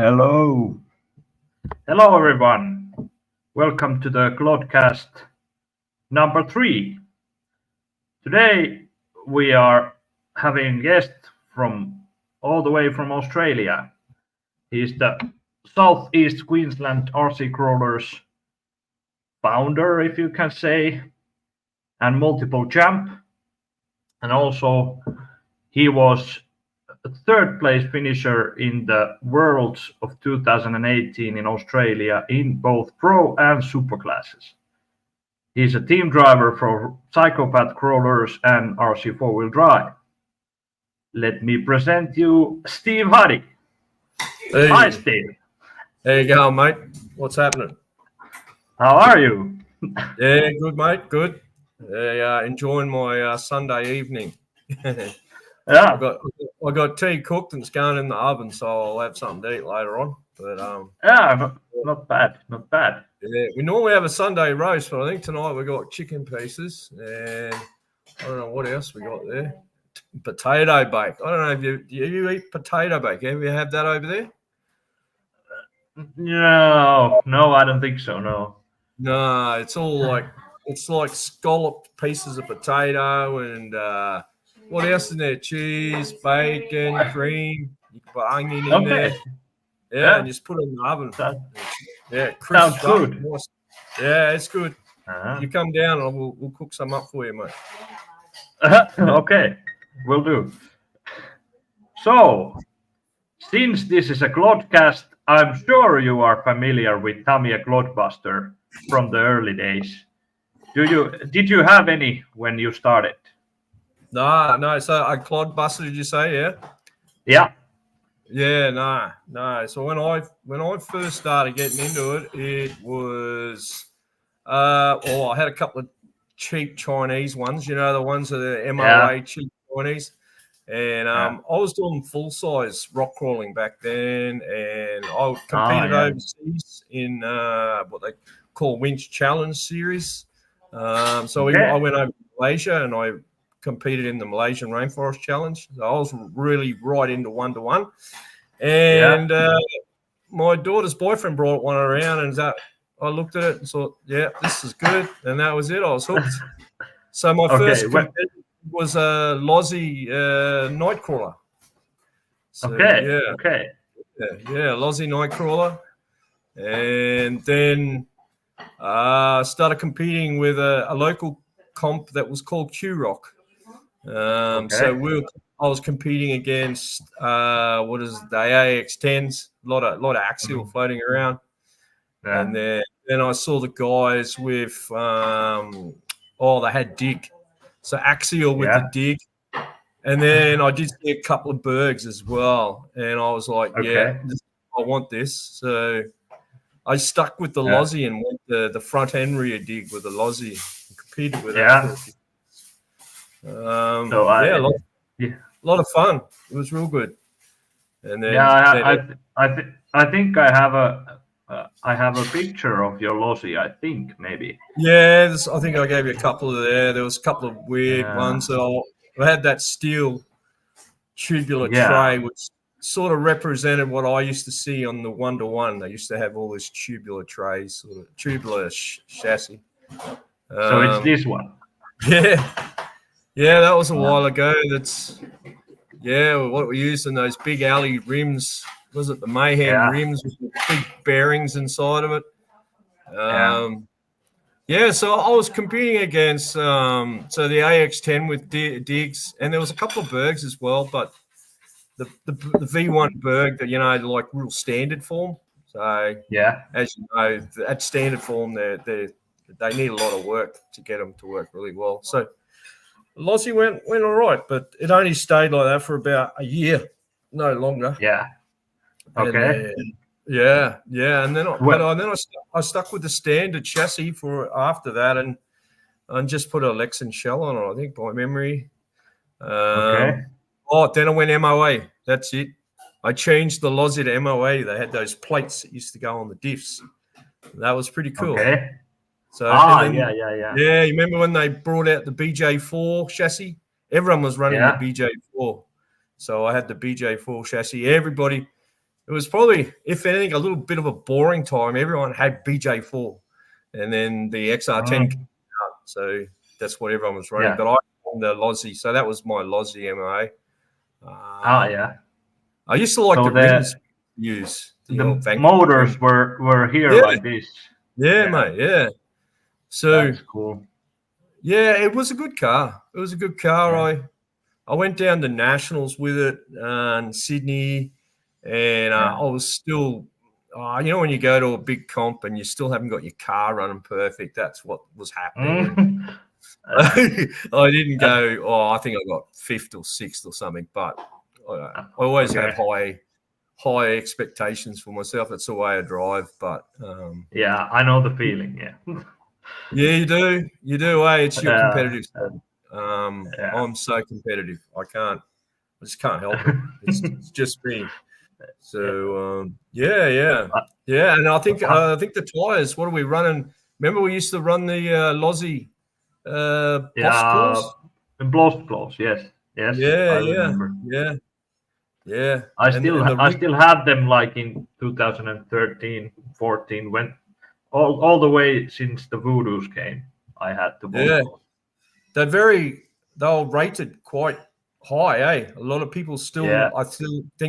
Hello. Hello, everyone. Welcome to the Clodcast number 3. Today we are having a guest from all the way from Australia. He's the Southeast Queensland RC Crawlers founder, if you can say, and multiple champ. And also, he was a third place finisher in the Worlds of 2018 in Australia in both pro and super classes. He's a team driver for Psychopath Crawlers and RC four-wheel drive. Let me present you Steve Hudy. Hi, Hey, Steve. there you go, mate. What's happening? How are you? Yeah, good, mate. Good. Enjoying my Sunday evening. I Yeah, got tea cooked and it's going in the oven, so I'll have something to eat later on. But yeah, not bad, not bad. yeah, we normally have a Sunday roast, but I think tonight we got chicken pieces and I don't know what else we got there. Potato bake. I don't know if you eat potato bake. Have you had that over there? No, I don't think so. No. No, it's like scalloped pieces of potato and what else in there? Cheese, bacon, cream. You can put onion in there. Okay. Yeah, and just put it in the oven. That Yeah, sounds crisp up. good. Nice. Yeah, it's good. Uh-huh. You come down and we'll cook some up for you, mate. Okay, will do. So, since this is a Clodcast, I'm sure you are familiar with Tamiya Clodbuster from the early days. Did you have any when you started? No. So a Clodbuster, did you say? Yeah. Yeah. Yeah, no. So when I first started getting into it, it was I had a couple of cheap Chinese ones, the ones that are MOA Yeah. cheap Chinese. And Yeah. I was doing full size rock crawling back then, and I Ah, competed yeah. overseas in what they call Winch Challenge Series. I Okay. went over to Malaysia and I competed in the Malaysian Rainforest Challenge. So I was really right into 1-to-1. Yeah. And my daughter's boyfriend brought one around, and I looked at it and thought, yeah, this is good. And that was it. I was hooked. So my Okay. first competition was a Lozzie Nightcrawler. So Okay. Okay. Lozzie Nightcrawler. And then started competing with a local comp that was called Q-Rock. Okay. I was competing against what is it, the AX10s, a lot of axial floating around, Yeah. and then I saw the guys with they had dig, so axial with the Yeah. dig, and then I did see a couple of bergs as well, and I was like, yeah, Okay. I want this, so I stuck with the Yeah. Lozzie and went the front end rear dig with the Lozzie and competed with that for Yeah. a few. So Yeah, yeah. a lot of fun. It was real good. And Yeah, I think I have a picture of your Lossie. I think maybe. I think I gave you a couple of there. There was a couple of weird Yeah. ones. So I had that steel tubular Yeah. tray, which sort of represented what I used to see on the 1-to-1. They used to have all this tubular trays, sort of tubular chassis. So it's this one. Yeah, that was a while ago. What we used in those big alley rims. Was it the Mayhem Yeah. rims with the big bearings inside of it? Yeah. So I was competing against the AX10 with digs, and there was a couple of bergs as well, but the V1 berg that like real standard form. So Yeah. as you know, at standard form, they need a lot of work to get them to work really well. So Lossie went all right, but it only stayed like that for about a year, no longer. Yeah. And Okay. and then Well. I stuck with the standard chassis for after that, and just put a Lexan shell on it, I think, by memory. Okay. Then I went MOA. That's it. I changed the Lozzie to MOA. They had those plates that used to go on the diffs. That was pretty cool. Okay. So Yeah. yeah, you remember when they brought out the BJ4 chassis? Everyone was running Yeah. the BJ4. So I had the BJ4 chassis. Everybody, it was probably, if anything, a little bit of a boring time. Everyone had BJ4, and then the XR10 came out, so that's what everyone was running. Yeah. But I won the Lozzie, so that was my Lozzie MOA. Yeah. I used to like So the rings use the old the Vanquish motors ring. were here Yeah. like this. Yeah, mate. Yeah. So That's cool. yeah, it was a good car. It was a good car. Yeah. I went down to nationals with it in Sydney, and I was still, when you go to a big comp and you still haven't got your car running perfect, that's what was happening. I didn't go. Oh, I think I got fifth or sixth or something, but I always have high expectations for myself. That's the way I drive. But yeah, I know the feeling. Yeah. yeah, you do. You do. It's your competitive side. Yeah. I'm so competitive. I just can't help it. It's just me. So yeah. And I think the tires. What are we running? Remember, we used to run the Lozzie Boss Claws. Blost claws. Yes. I remember. Yeah. I And still had them like in 2013, 14 when all the way since the Voodoos came. I had to Blost claws. They're rated quite high, eh? A lot of people I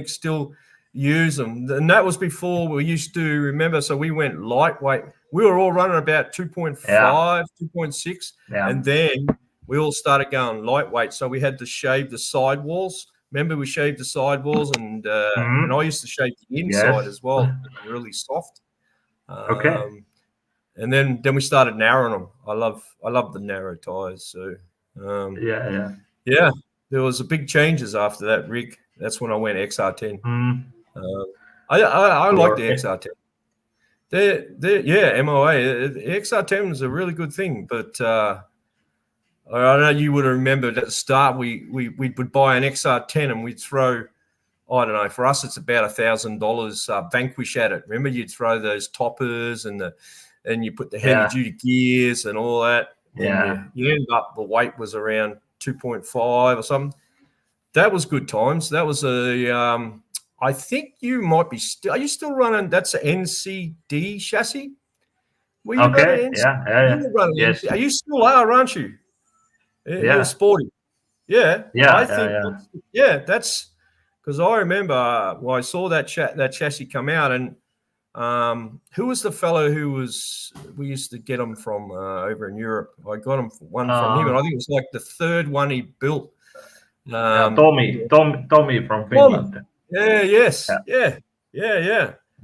still use them. And that was before we used to, remember, so we went lightweight. We were all running about 2.5, 2.6. And then we all started going lightweight. So we had to shave the sidewalls. Remember, we shaved the sidewalls, and I used to shave the inside as well, really soft. Okay. And then we started narrowing them. I love the narrow tires. So yeah. There was a big changes after that, Rick. That's when I went XR10. I like the XR10. MOA. The XR10 is a really good thing, but I know you would have remembered at the start we would buy an XR10 and we'd throw, I don't know, for us it's about $1,000 Vanquish at it. Remember, you'd throw those toppers and you put the heavy duty gears and all that. And you end up, the weight was around 2.5 or something. That was good times. That was I think you might be are you still running, that's an NCD chassis? Were you running NCD? You were running NCD. You still are, aren't you? You're sporty. Yeah. I think that's because I remember I saw that chassis come out, and who was the fellow we used to get them from over in Europe? I got one from him, and I think it was like the third one he built. Tommy from Finland. Yeah.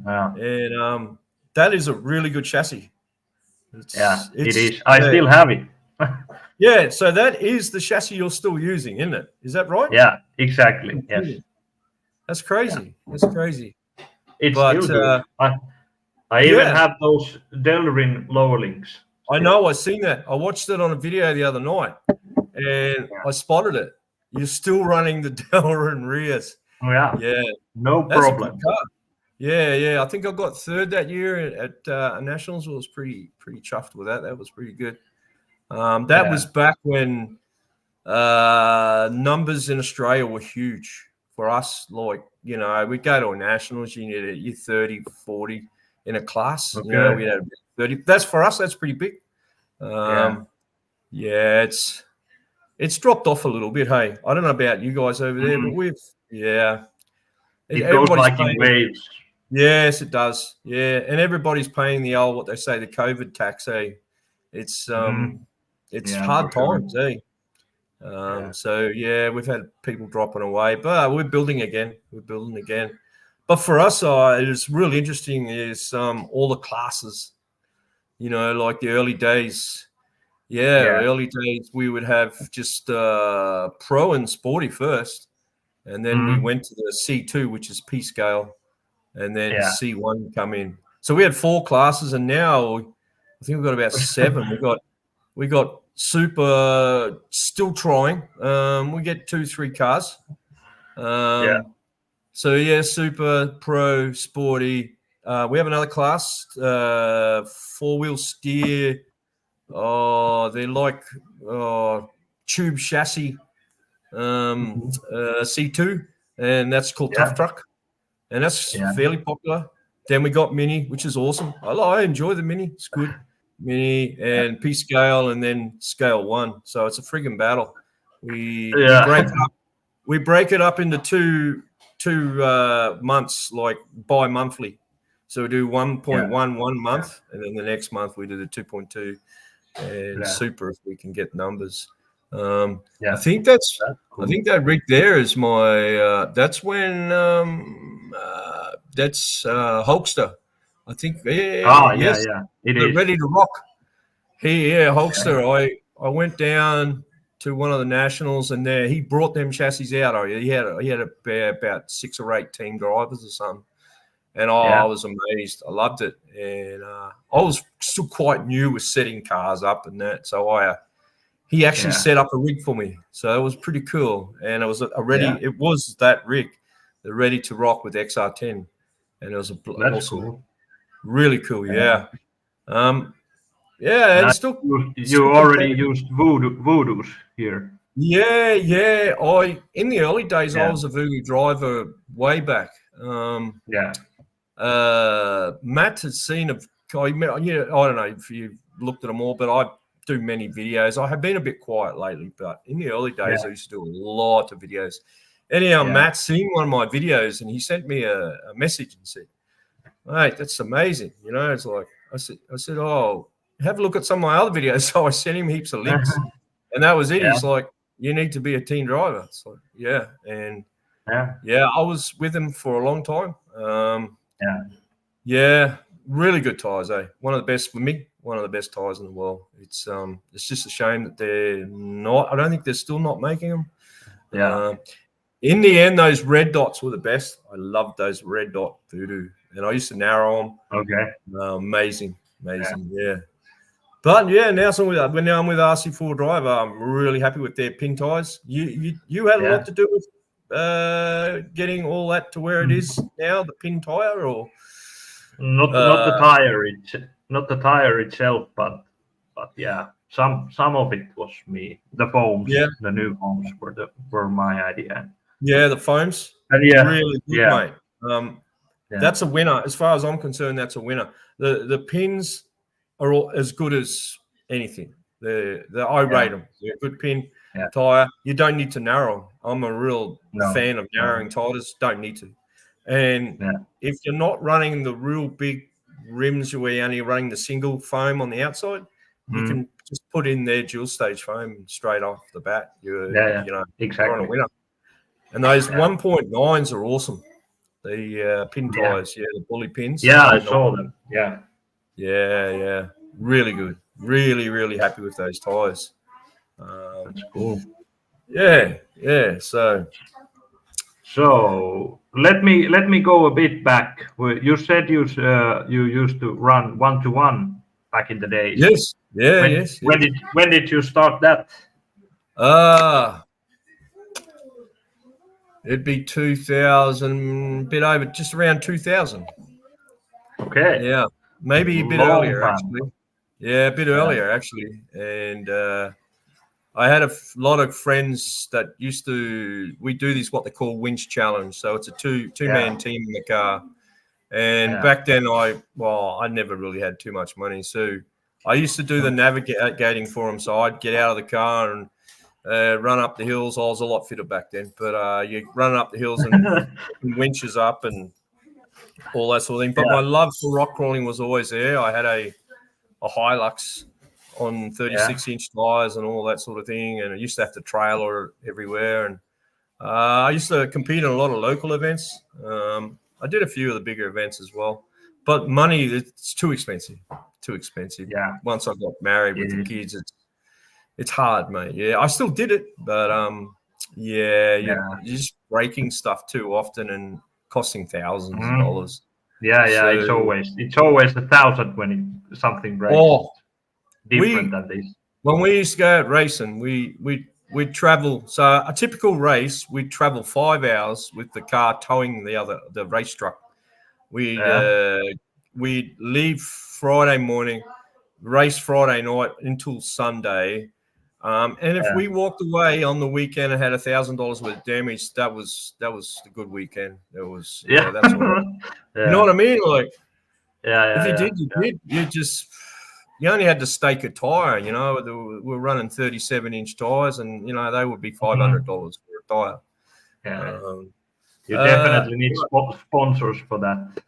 And that is a really good chassis. It is. I still have it. Yeah, so that is the chassis you're still using, isn't it? Is that right? Yeah, exactly. Yes. That's crazy. That's crazy. It's still good. I even have those Delrin lower links. I know. I seen that. I watched it on a video the other night, and I spotted it. You're still running the Delrin rears. Yeah. No problem. A good car. Yeah. I think I got third that year at Nationals. I was pretty chuffed with that. That was pretty good. That was back when numbers in Australia were huge for us. Like, we'd go to a Nationals, you needed your 30, 40 in a class. Okay. We had 30. That's for us, that's pretty big. It's dropped off a little bit, hey. I don't know about you guys over there, but it goes like in waves. Yes, it does. Yeah, and everybody's paying the old, what they say, the COVID tax, hey. It's hard times, eh? So we've had people dropping away, but we're building again. But for us, it is really interesting is all the classes, like the early days. Early days we would have just pro and sporty first, and then we went to the C2, which is P scale, and then C1 come in. So we had 4 classes, and now I think we've got about 7. We got super, still trying. We get 2-3 cars. So super, pro, sporty. We have another class, 4-wheel steer. They're like tube chassis, C2, and that's called Tough Truck. and that's fairly popular. Then we got Mini, which is awesome. I enjoy the Mini. It's good. Mini and P scale, and then scale 1. So it's a friggin' battle. We break it up into two months, like bi-monthly. So we do 1.1 1 month, and then the next month we do the 2.2 and super if we can get numbers. I think that's cool. I think that rig there is my that's when that's Hulkster. I think yes. It is ready to rock. Hulkster. I went down to one of the nationals, and there he brought them chassis out. He had about 6 or 8 team drivers or something, and I was amazed. I loved it, and I was still quite new with setting cars up and that. So he actually set up a rig for me, so it was pretty cool. And it was It was that rig, the ready to rock with XR10, and it was awesome, cool. Really cool. Yeah. And still. You already used Voodoos here. Yeah. In the early days, I was a Voodoo driver way back. Matt has seen I don't know if you've looked at them all, but I do many videos. I have been a bit quiet lately, but in the early days, I used to do a lot of videos. Anyhow, Matt's seen one of my videos, and he sent me a message and said, "Mate, that's amazing." It's like I said, "Oh, have a look at some of my other videos." So I sent him heaps of links, and that was it. He's like, "You need to be a team driver." It's like, I was with him for a long time. Really good tires, eh? One of the best for me. One of the best tires in the world. It's just a shame that they're not. I don't think they're still not making them. In the end, those red dots were the best. I loved those red dot Voodoo, and I used to narrow them. Okay. Amazing. Yeah. But now I'm with RC4 Driver. I'm really happy with their pin tires. You had a lot to do with getting all that to where it is now, the pin tire, or not the tire itself, but some of it was me. The foams, the new foams were my idea. Yeah, the foams. Really good, mate. That's a winner. As far as I'm concerned, that's a winner. The pins are all as good as anything. I rate them. They're a good pin tire. You don't need to narrow. I'm a real fan of narrowing tires. Don't need to. And if you're not running the real big rims where you're only running the single foam on the outside, you can just put in their dual stage foam straight off the bat. Exactly. You're on a winner. And those 1.9s are awesome. The pin tires, the bully pins. Yeah, I saw them. Yeah. Really good. Really, really happy with those tires. That's cool. Yeah. So let me go a bit back. You said you used to run 1-to-1 back in the days. Yes. When did you start that? It'd be 2000, just around 2000. Okay. Yeah, maybe a bit earlier actually. Yeah, a bit earlier actually. And I had a lot of friends that we do this what they call winch challenge. So it's a two-man team in the car. And back then I never really had too much money. So I used to do the navigating for them. So I'd get out of the car and run up the hills. I was a lot fitter back then, but you run up the hills and winches up and all that sort of thing. But my love for rock crawling was always there. I had a Hilux on 36-inch tires and all that sort of thing, and I used to have to trailer everywhere. And I used to compete in a lot of local events. I did a few of the bigger events as well, but money, it's too expensive. Yeah. Once I got married with the kids, it's hard, mate. Yeah, I still did it, but you're just breaking stuff too often and costing thousands of dollars. It's always 1,000 when something breaks. Different than this. When we used to go out racing, we'd travel. So a typical race, we'd travel 5 hours with the car towing the race truck. We'd leave Friday morning, race Friday night until Sunday. And if we walked away on the weekend and had $1,000 worth of damage, that was a good weekend. It was that's all right. You know what I mean? Like if you did, you did. You only had to stake a tire. You know, we're running 37-inch tires, and you know they would be $500 for a tire. Yeah. You definitely need sponsors for that.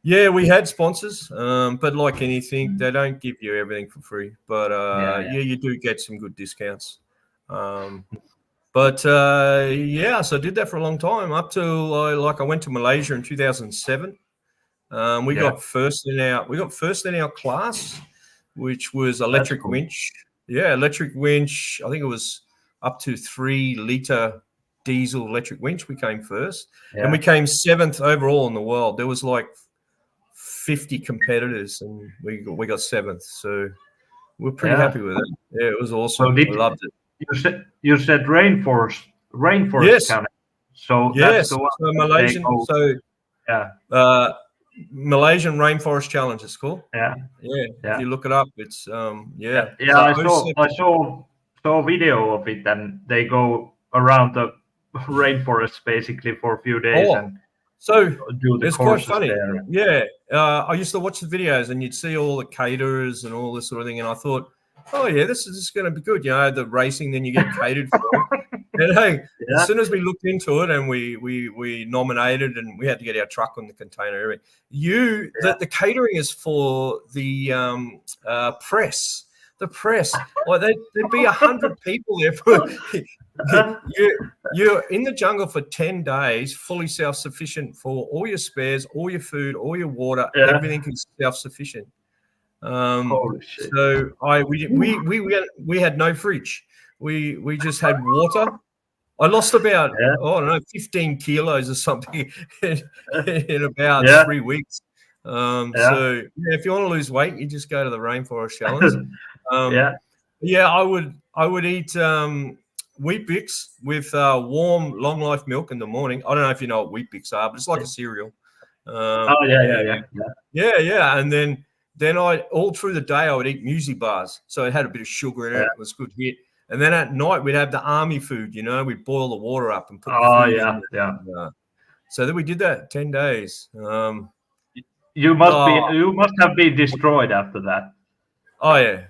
Yeah, we had sponsors, but like anything, they don't give you everything for free. But you do get some good discounts. So I did that for a long time up till I went to Malaysia in 2007. We got first in our class, which was electric winch. Yeah, electric winch. I think it was up to 3-liter diesel electric winch. We came first, and we came 7th overall in the world. There was like 50 competitors, and we got 7th. So we're pretty happy with it. Yeah, it was awesome. I loved it. You said rainforest yes. County. So yes, that's the one. So Malaysian. Malaysian Rainforest Challenge. It's called. Yeah. If you look it up, it's I saw a video of it, and they go around the rainforest basically for a few days and do the it's courses quite funny. there. Yeah, I used to watch the videos, and you'd see all the caterers and all this sort of thing, and I thought, oh yeah, this is going to be good. You know, the racing, then you get catered for. And hey, as soon as we looked into it and we nominated, and we had to get our truck on the container. The catering is for the press. The press, like there'd be 100 people there. You're in the jungle for 10 days, fully self-sufficient for all your spares, all your food, all your water. Everything is self-sufficient. Holy shit. So we had no fridge. We just had water. I lost about 15 kilos or something in about 3 weeks. So if you want to lose weight, you just go to the Rainforest Challenge. I would eat Wheat Bix with warm long life milk in the morning. I don't know if you know what Wheat Bix are, but it's like a cereal. And then I all through the day I would eat Muesli bars, so it had a bit of sugar in it. It was a good hit. And then at night we'd have the army food. You know, we'd boil the water up and put the food in. So then we did that 10 days. You must have been destroyed after that. Oh yeah.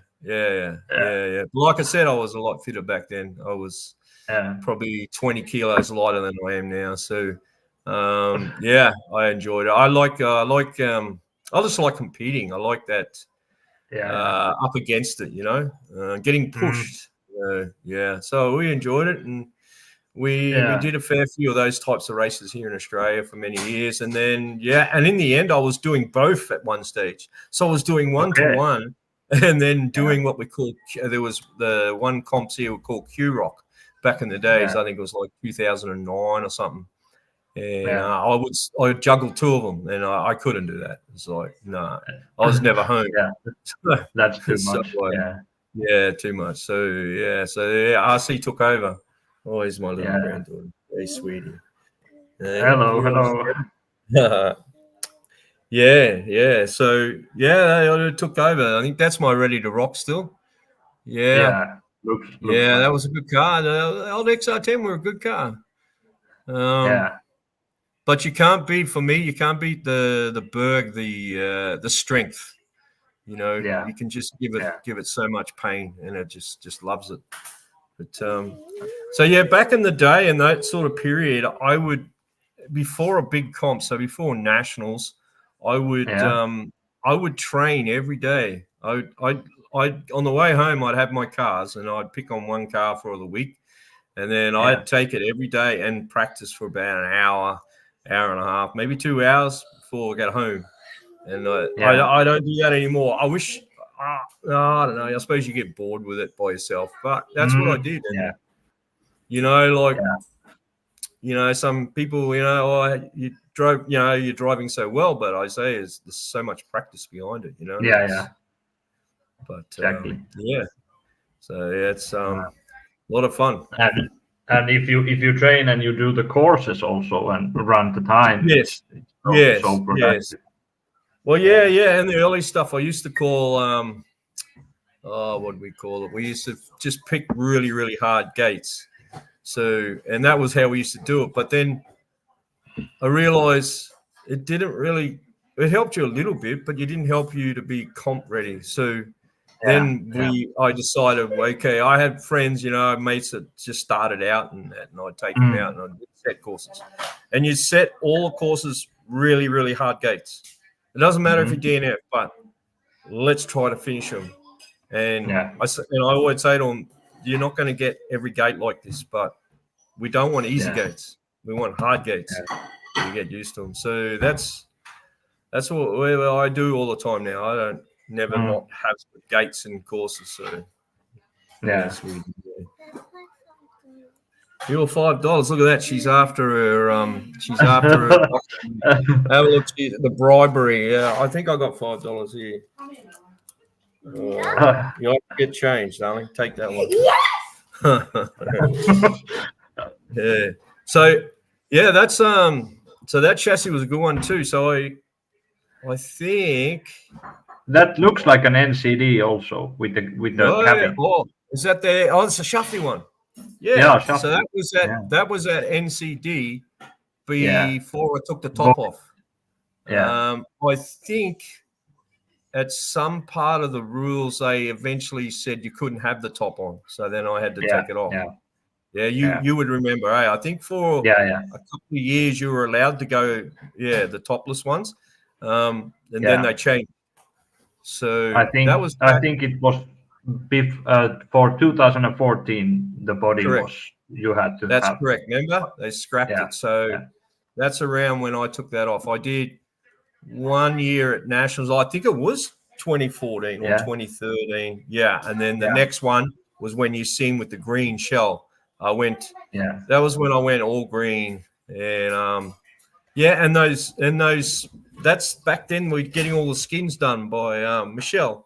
Like I said, I was a lot fitter back then. I was probably 20 kilos lighter than I am now. So I enjoyed it. I just like competing. I like that up against it, you know, getting pushed. So we enjoyed it, and we did a fair few of those types of races here in Australia for many years. And then, and in the end, I was doing both at one stage. So I was doing 1-to-1 and then doing what we called, there was the one comps here we called Q-Rock back in the days. I think it was like 2009 or something. And I would juggle 2 of them, and I couldn't do that. It's like, no, I was never home. That's too much. Too much. So RC took over. Oh, he's my little granddaughter. Hey, sweetie. Hello. So they took over. I think that's my Ready to Rock still. Looks that was a good car. The old XR10 were a good car. But you can't beat the Berg, the strength. You know, you can just give it so much pain, and it just loves it. But back in the day, in that sort of period, I would, before a big comp, so before nationals, I would train every day. I on the way home, I'd have my cars, and I'd pick on one car for the week, and then I'd take it every day and practice for about an hour and a half, maybe 2 hours before I get home. And I don't do that anymore. I wish, I don't know. I suppose you get bored with it by yourself, but that's what I did. And, you know, you know, some people, you know, you're driving so well, but I say there's so much practice behind it, you know. But exactly. So it's a lot of fun. And if you train and you do the courses also and run the time, it's so productive. Well, and the early stuff I used to call what do we call it? We used to just pick really, really hard gates. So, and that was how we used to do it. But then I realized it didn't really, it helped you a little bit, but it didn't help you to be comp ready. So then I decided, okay, I had friends, mates that just started out and I'd take them out and I'd set courses. And you set all the courses really, really hard gates. It doesn't matter if you're DNF, but let's try to finish them. And I always say to them, you're not going to get every gate like this, but we don't want easy gates. We want hard gates. You get used to them. So that's what I do all the time now. I don't never not have gates and courses. So You're $5. Look at that. She's after her. She's after her. Have a look. The bribery. Yeah, I think I got $5 here. You have to get changed, darling. Take that one. Yeah. So that's So that chassis was a good one too. So I think that looks like an NCD also with the cabin. Oh, is that the? Oh, it's a Shuffy one. Yeah. So that was at NCD before I took the top off. Yeah. I think at some part of the rules they eventually said you couldn't have the top on, so then I had to take it off. Yeah, you would remember, I think for a couple of years you were allowed to go, the topless ones, and then they changed. So I think it was for 2014 the body was you had to. That's correct. Remember, they scrapped it. So that's around when I took that off. I did 1 year at Nationals. I think it was 2014 or 2013. Yeah, and then the next one was when you seen with the green shell. I went. Yeah, that was when I went all green, and and those. That's back then. We're getting all the skins done by Michelle.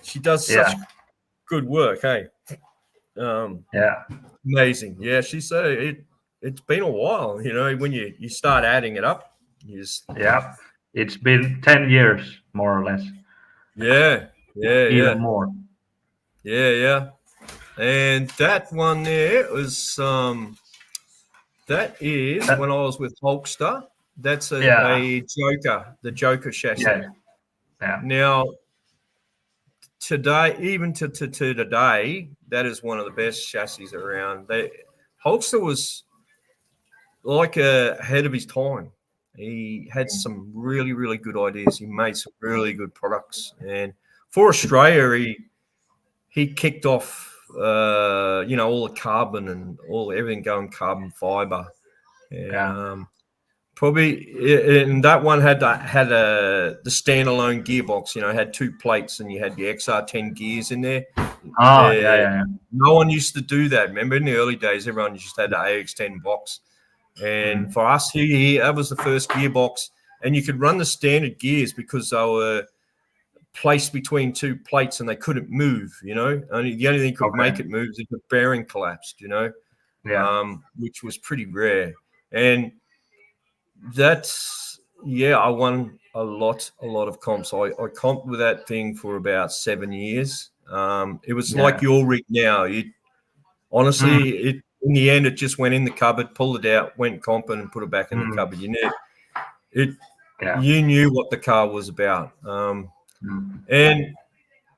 She does such good work, hey. Amazing. Yeah, she said it's been a while. When you start adding it up, it's been 10 years more or less. Even more. Yeah. And that one there was that is when I was with Hulkster. That's a Joker, the Joker chassis. Yeah. Now today, even to today, that is one of the best chassis around. Hulkster was like ahead of his time. He had some really, really good ideas. He made some really good products, and for Australia, he kicked off, all the carbon and everything going carbon fiber. And, probably, and that one had the standalone gearbox. Had two plates, and you had the XR10 gears in there. No one used to do that. Remember, in the early days, everyone just had the AX10 box. And for us here, that was the first gearbox, and you could run the standard gears because they were placed between two plates and they couldn't move. The only thing could make it move is if the bearing collapsed. Which was pretty rare. And that's I won a lot of comps. I comped with that thing for about 7 years. It was like your rig now. Honestly, in the end, it just went in the cupboard, pulled it out, went comping, and put it back in the cupboard. You knew what the car was about. And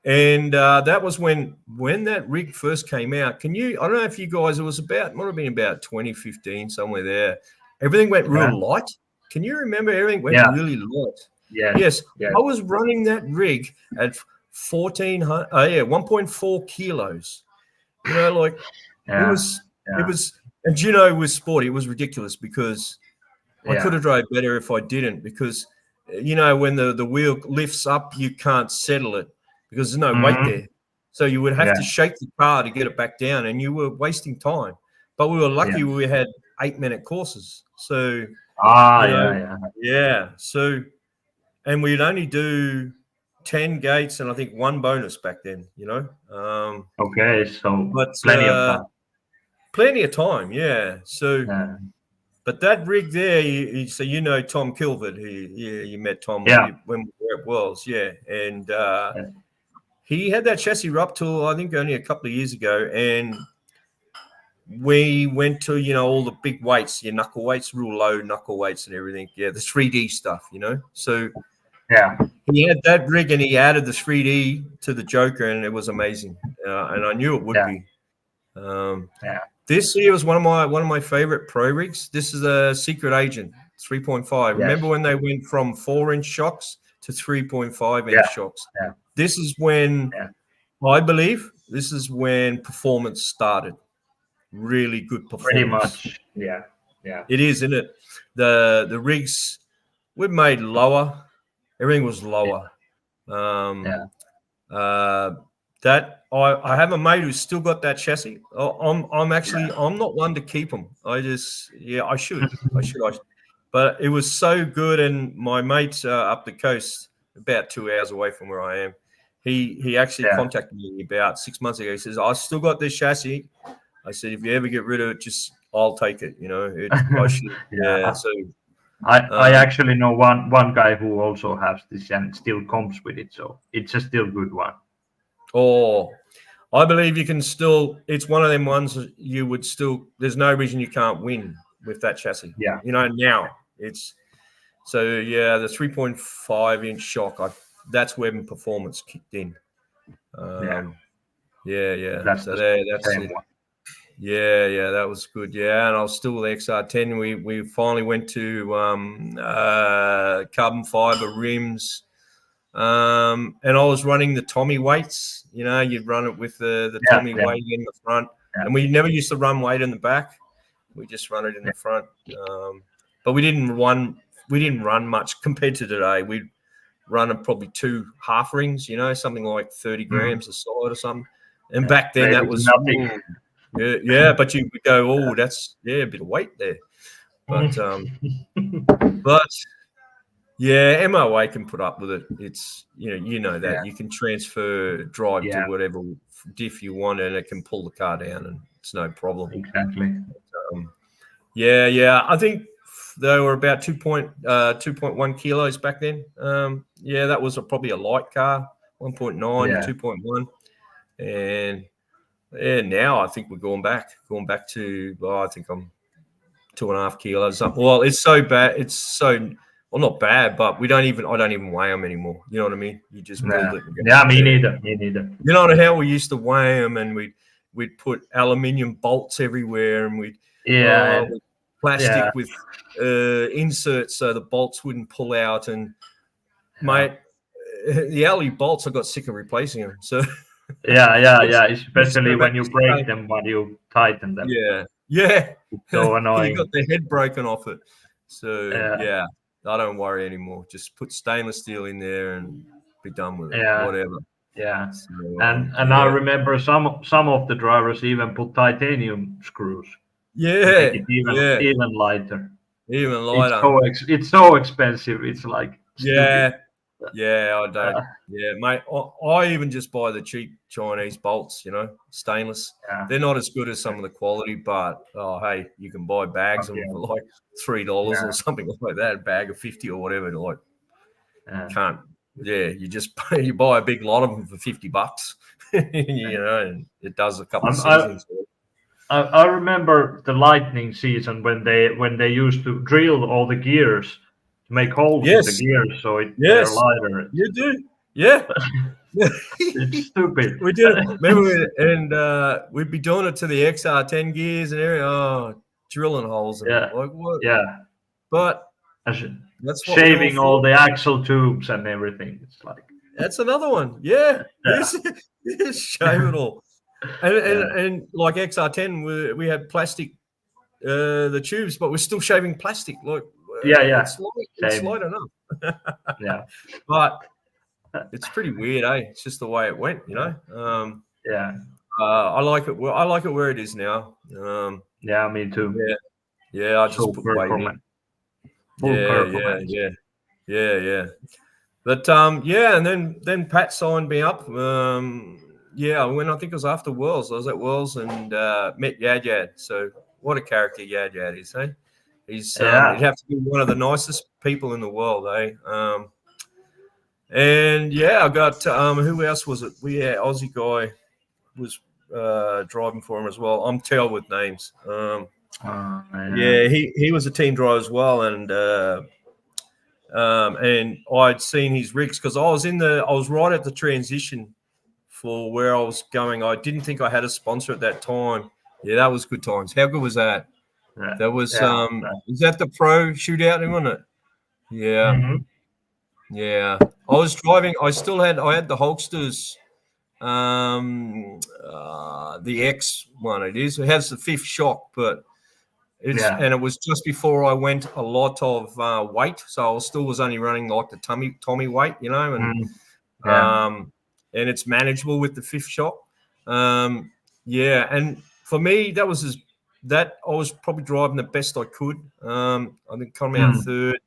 that was when that rig first came out. I don't know if you guys, might have been about 2015, somewhere there. Everything went real light. Can you remember everything went really light? Yes. I was running that rig at 1.4 kilos. It was, and with sport, it was ridiculous because I could have drove better if I didn't, because when the wheel lifts up, you can't settle it because there's no weight there. So you would have to shake the car to get it back down, and you were wasting time. But we were lucky we had 8-minute courses. So So, and we'd only do 10 gates and I think 1 bonus back then. So but plenty of time. Plenty of time, So, but that rig there, so Tom Kilvert, you met Tom when we were at Worlds, and he had that chassis up till I think only a couple of years ago, and we went to all the big weights, your knuckle weights, real low knuckle weights and everything. Yeah, the 3D stuff, So Yeah. he had that rig and he added the 3D to the Joker, and it was amazing. And I knew it would Yeah. be. Yeah. This year was one of my favorite pro rigs. This is a Secret Agent 3.5. Yes. Remember when they went from 4-inch shocks to 3.5-inch Yeah. shocks? Yeah. This is when I believe this is when performance started. Really good performance. Pretty much. Yeah. Yeah. It is, isn't it? The rigs we've made lower. Everything was lower. That I have a mate who's still got that chassis. I'm not one to keep them. I should. But it was so good, and my mate up the coast, about 2 hours away from where I am, he actually contacted me about 6 months ago. He says, I still got this chassis. I said, if you ever get rid of it, I'll take it. I should. Yeah. So I actually know one guy who also has this and still comes with it, so it's a still good one. Oh, I believe you can still. It's one of them ones you would still. There's no reason you can't win with that chassis. Yeah. Now it's so yeah. The 3.5-inch shock. That's when performance kicked in. Yeah. That's so that's same it. one. Yeah, that was good. Yeah, and I was still with XR10. We finally went to carbon fiber rims. And I was running the Tommy weights. You'd run it with the Tommy weight in the front, and we never used to run weight in the back. We just run it in the front. But we didn't run much compared to today. We'd run probably 2 half rings, something like 30 grams a side or something. And back then that was nothing. Yeah, but you would go, that's a bit of weight there. But yeah, MOA can put up with it. It's that you can transfer drive to whatever diff you want, and it can pull the car down, and it's no problem. Exactly. I think they were about 2.1 kilos back then. That was probably a light car, 1.9, 2.1, and now I think we're going back to. I think I'm 2.5 kilos. Well, it's so bad. It's so. Well, not bad, but I don't even weigh them anymore. You know what I mean? You just build it. Me neither. You know how we used to weigh them, and we'd put aluminium bolts everywhere, and we'd plastic with inserts so the bolts wouldn't pull out. And mate, the alley bolts, I got sick of replacing them. So especially when you break them, when you tighten them. Yeah. So annoying. You got the head broken off it. So I don't worry anymore. Just put stainless steel in there and be done with it. Whatever. Yeah. So, I remember some of the drivers even put titanium screws. Yeah. Even lighter. Even lighter. It's so expensive. It's like stupid. Yeah, I don't. Mate. I even just buy the cheap Chinese bolts. Stainless. They're not as good as some of the quality, but hey, you can buy bags of them for like $3 or something like that. A bag of 50 or whatever. Like, can't. Yeah, you buy a big lot of them for $50, and it does a couple of seasons. I remember the lightning season when they used to drill all the gears to make holes in the gears so they're lighter. You do, yeah. It's stupid. We did it. Remember, and we'd be doing it to the XR10 gears and everything. Drilling holes. Like what? Yeah. But that's shaving all the axle tubes and everything. It's like that's another one. Yeah. Shave it all. And like XR10, we had plastic, the tubes, but we're still shaving plastic. Like it's light enough. But it's pretty weird, eh? It's just the way it went, I like it. I like it where it is now. Me too. Yeah. I just put weight in. Yeah. But and then Pat signed me up. When I think it was after Worlds, I was at Worlds and met Yad. So what a character Yad is, eh? He'd have to be one of the nicest people in the world, eh? And yeah, I got who else was it? Aussie guy was driving for him as well. I'm terrible with names. Yeah. Yeah, he was a team driver as well, and I'd seen his rigs because I was right at the transition for where I was going. I didn't think I had a sponsor at that time. Yeah, that was good times. How good was that? Yeah. That was Yeah. is that the pro shootout, wasn't it? Yeah, Mhm. yeah. I was driving. I had the Hulksters, the X one. It has the fifth shock, but Yeah. it was just before I went a lot of weight, so I still was only running like the Tommy weight, Mm. Yeah. um, and it's manageable with the fifth shot. Yeah, and for me that I was probably driving the best I could. I think coming out Mm. third.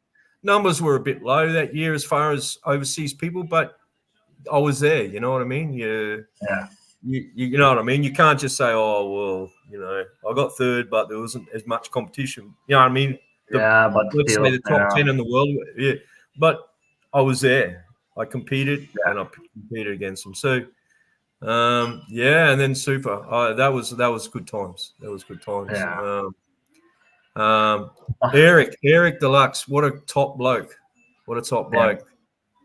Numbers were a bit low that year as far as overseas people, but I was there. You know what I mean? Yeah. You know what I mean? You can't just say, "Oh, well, I got third, but there wasn't as much competition." You know what I mean? Yeah, but Let's say still, the top yeah. 10 in the world. Yeah, but I was there. I competed, Yeah. and I competed against them. So, yeah, and then super. That was good times. That was good times. Yeah. Um, Ah, Eric Deluxe, what a top bloke! What a top yeah.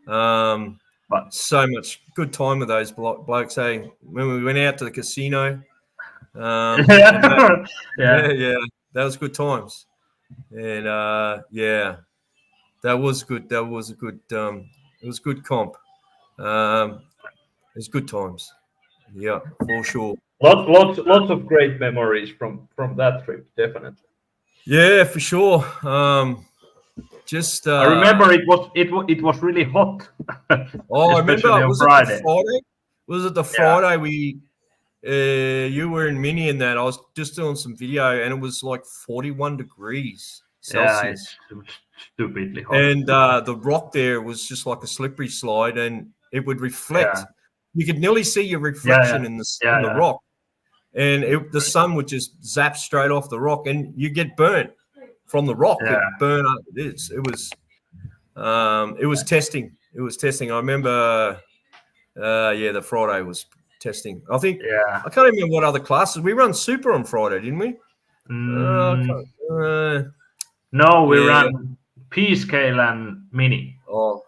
bloke! Um, But so much good time with those blokes. Hey, when we went out to the casino, and that, yeah. yeah, Yeah. yeah, that was good times. And yeah, that was good. That was a good. It was good comp. Um, it was good times. Yeah, for sure. Lots of great memories from that trip. Definitely. Yeah, for sure. Just I remember it was really hot, oh, I remember. especially on Was it the Friday. Friday? Was it the Yeah. Friday you were in Mini and that I was just doing some video and it was like 41 degrees Yeah. Celsius. It was stupidly hot. And the rock there was just like a slippery slide and it would reflect. Yeah. You could nearly see your Yeah. reflection Yeah. in Yeah. the Yeah. rock. And the sun would just zap straight off the rock and you get burnt from the rock. It Yeah. burned up. It was testing. It was testing. I remember yeah, the Friday was testing. Yeah. I can't remember what other classes we run. Super on Friday, didn't we? I Mm, can't, no, we yeah. ran P scale and mini. Oh,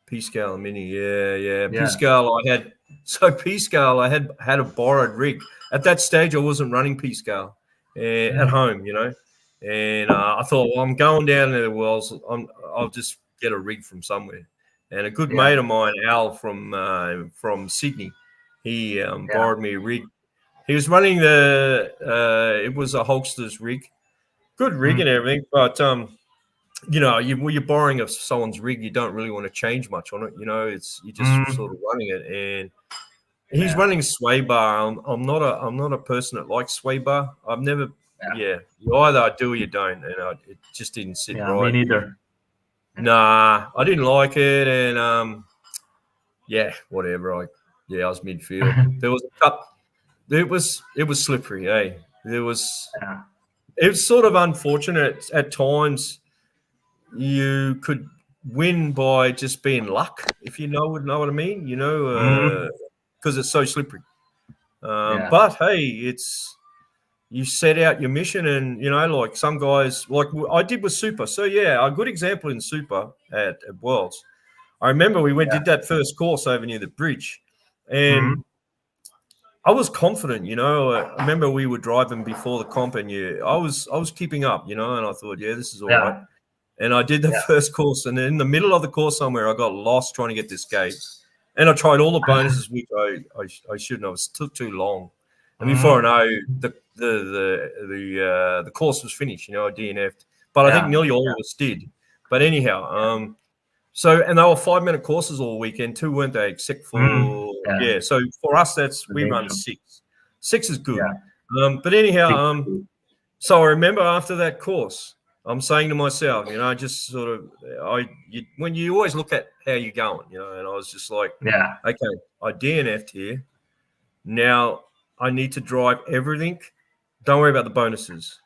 P scale mini. Yeah, yeah. P Yeah. scale. P scale. I had a borrowed rig. At that stage, I wasn't running P scale at Mm. home. And I thought, well, I'm going down to the wells. I'll just get a rig from somewhere. And a good Yeah. mate of mine, Al from Sydney, he Yeah. borrowed me a rig. He was running it was a Hulkster's rig, good rig Mm. and everything, but when you're borrowing of someone's rig, you don't really want to change much on it. You're just sort Mm. of running it, and he's Yeah. running sway bar. I'm not a person that likes sway bar. I've never. Yeah. Yeah, you either do or you don't, and it just didn't sit Yeah. Me right. neither. Yeah. Nah, I didn't like it, and yeah, whatever. I was midfield. There was a cup. It was slippery. There was. Yeah. It was sort of unfortunate at times. You could win by just being luck, if you know what I mean. Mm. Because it's so slippery. Yeah. But hey, it's you set out your mission, and like some guys, like I did with Super. So yeah, a good example in Super at Worlds. I remember we Yeah. did that first course over near the bridge, and Mm. I was confident. I remember we were driving before the comp, and I was keeping up. And I thought, yeah, this is all right. Yeah. And I did the Yeah. first course, and in the middle of the course somewhere, I got lost trying to get this gate. And I tried all the bonuses, which I shouldn't have. It took too long. And before I Mm. know, the course was finished. I DNF'd, but I think Yeah. nearly all of us did. But anyhow, and they were 5-minute courses all weekend too, weren't they? Except Mm. for Yeah. So for us, I we think run so. 6. 6 is good. Yeah. But anyhow, 6. so I remember after that course, I'm saying to myself, just sort of, when you always look at how you're going, and I was just like, Yeah. okay, I DNF'd here. Now I need to drive everything. Don't worry about the bonuses.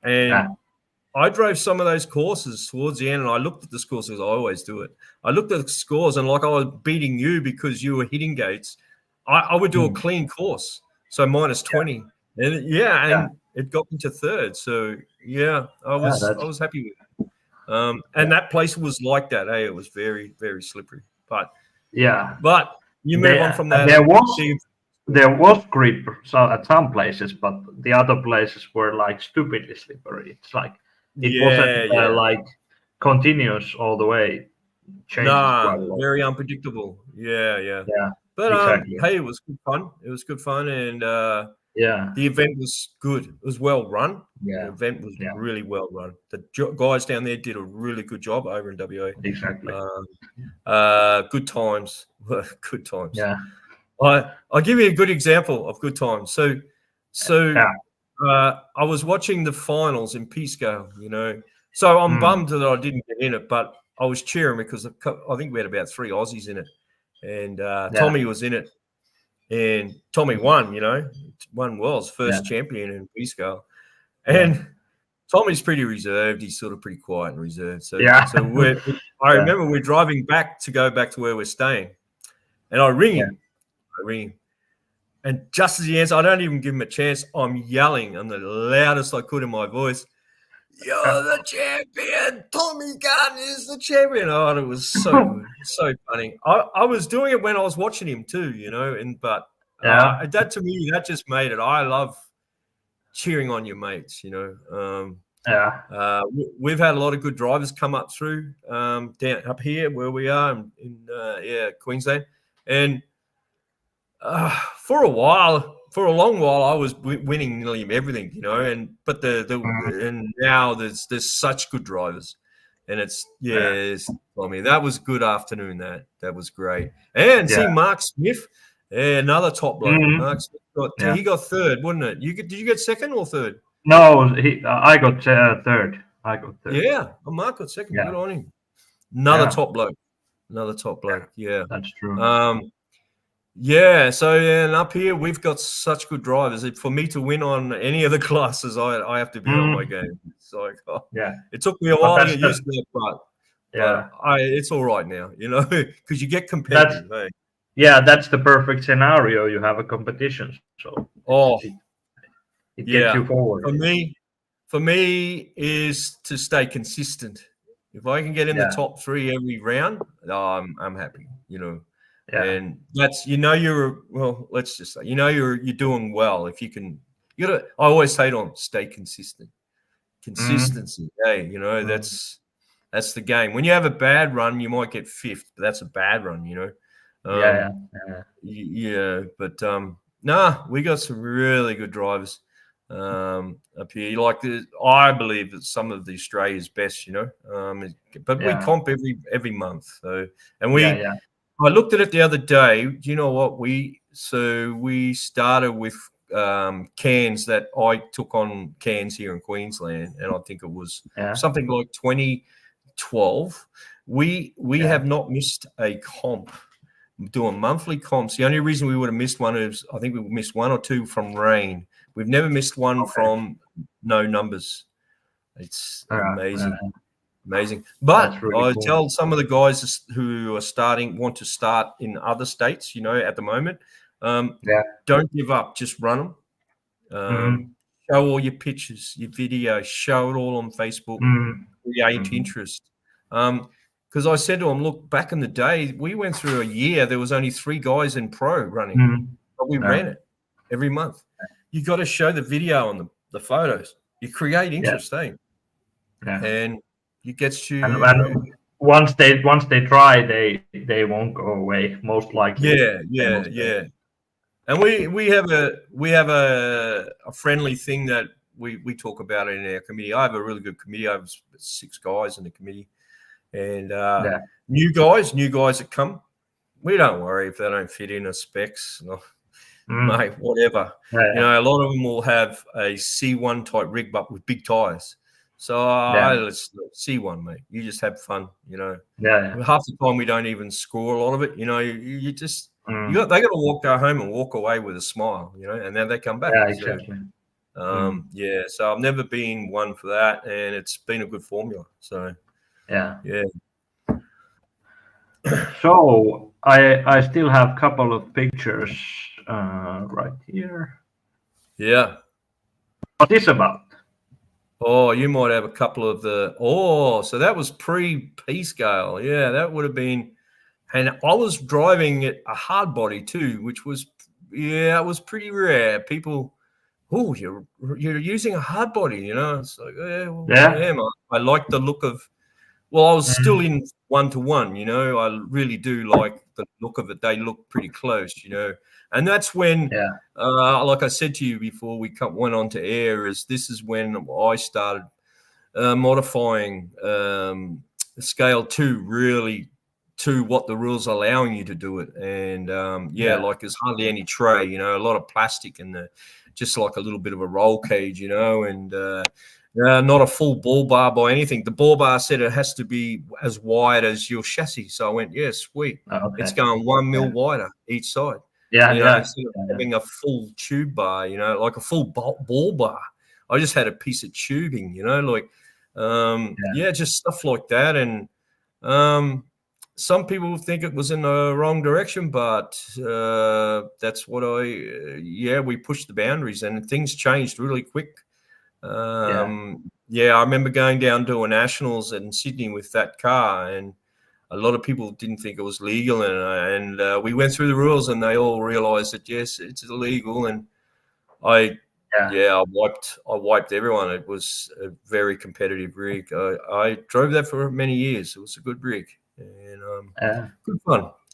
Yeah. And I drove some of those courses towards the end, and I looked at the scores because I always do it. I looked at the scores, and like I was beating you because you were hitting gates. I would do a clean course, so minus 20, and and it got me to third. So I was happy with it. And that place was like that. Hey, it was very, very slippery. But you move on from that. There was grip at some places, but the other places were like stupidly slippery. It's like it wasn't like continuous all the way. Changes quite a lot. Very unpredictable. Yeah. But exactly. Hey, it was good fun. It was good fun, and the event was good. It was well run. The event was really well run. The guys down there did a really good job over in WA. Exactly. Good times. Good times. Yeah. I'll give you a good example of good times. So I was watching the finals in P-Scale, So I'm bummed that I didn't get in it, but I was cheering because I think we had about 3 Aussies in it. And Tommy was in it. And Tommy won, won world's first champion in P-Scale. And Tommy's pretty reserved. He's sort of pretty quiet and reserved. So I remember we're driving back to go back to where we're staying. And I ring him. And just as he answers, I don't even give him a chance. I'm yelling on the loudest I could in my voice, "You're the champion! Tommy Gunn is the champion!" Oh, it was so good. So funny. I was doing it when I was watching him too, but that to me, that just made it. I love cheering on your mates, we've had a lot of good drivers come up through down up here where we are in Queensland. And for a long while, I was winning nearly everything, but and now there's such good drivers, and I mean, that was a good afternoon. That was great. And see Mark Smith, another top bloke. Mark Smith he got third, wasn't it? Did you get second or third? No, I got third. Yeah, Mark got second. Good on him. Another top bloke. Yeah, that's true. And up here we've got such good drivers. For me to win on any of the classes, I have to be on my game. It's like, it took me a while to get used to it, but it's all right now, because you get competitive. That's the perfect scenario. You have a competition, so it gets you forward. For me is to stay consistent. If I can get in the top 3 every round, I'm happy, And that's let's just say you're doing well if you can. I always say to them, stay consistent. Consistency, that's the game. When you have a bad run, you might get 5th, but that's a bad run, But we got some really good drivers up here. I believe that some of the Australia's best, but we comp every month. So, and I looked at it the other day. Do you know what? We started with cans that I took on cans here in Queensland, and I think it was something like 2012. We have not missed a comp. Doing monthly comps. The only reason we would have missed one is I think we missed 1 or 2 from rain. We've never missed one from no numbers. It's amazing. But really I tell some of the guys who are want to start in other states, at the moment, don't give up. Just run them. Show all your pictures, your videos. Show it all on Facebook. Create interest. Because I said to him, look, back in the day, we went through a year. There was only 3 guys in pro running, but we ran it every month. You got to show the video and the photos. You create interest, and it gets you. And once they try, they won't go away. Most likely. Yeah. And we have a friendly thing that we talk about in our committee. I have a really good committee. I have 6 guys in the committee. And new guys that come, we don't worry if they don't fit in a specs. Mate, whatever. A lot of them will have a C1 type rig, but with big tires. So let's C1, mate. You just have fun, Half the time we don't even score a lot of it. You just they got to go home and walk away with a smile, and then they come back. Yeah, exactly. Yeah, so I've never been one for that, and it's been a good formula. So Yeah. yeah. So I still have a couple of pictures right here. Yeah. What's this about? Oh, you might have a couple of so that was pre-P scale. Yeah, that would have been, and I was driving it a hard body too, which was, it was pretty rare. People, you're using a hard body, It's like, yeah, well, I Yeah. am. I like the look of. Well, I was still Mm. in 1-to-1, I really do like the look of it. They look pretty close, and that's when, Yeah. like I said to you before we went on to air, this is when I started modifying scale 2 really to what the rules are allowing you to do it. And Yeah. like there's hardly any tray, a lot of plastic and just like a little bit of a roll cage, and not a full ball bar by anything. The ball bar said it has to be as wide as your chassis. So I went, yeah, sweet. Okay. It's going 1 mil wider each side. Yeah. Yeah. Instead of having a full tube bar, like a full ball bar. I just had a piece of tubing, just stuff like that. And some people think it was in the wrong direction, but that's what we pushed the boundaries and things changed really quick. I remember going down to a nationals in Sydney with that car, and a lot of people didn't think it was legal, and we went through the rules, and they all realised that yes, it's illegal. And I wiped everyone. It was a very competitive rig. I drove that for many years. It was a good rig, and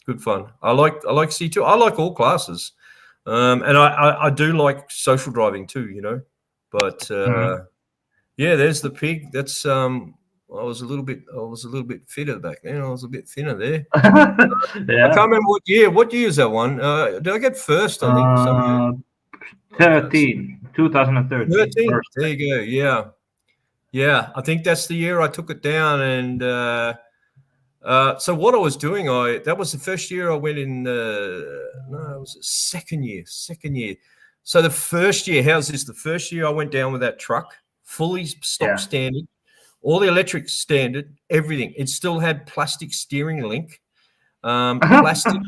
good fun. I like C2. I like all classes, and I do like social driving too. But there's the pig. That's I was a little bit fitter back then. I was a bit thinner there. Yeah. I can't remember what year. What year is that one? Did I get first? I think some year. 2013. 13. There you go. Yeah. I think that's the year I took it down. And so what I was doing, that was the first year I went in. No, it was the second year. So the first year, how's this? The first year I went down with that truck, fully stock standard, all the electric standard, everything. It still had plastic steering link, plastic.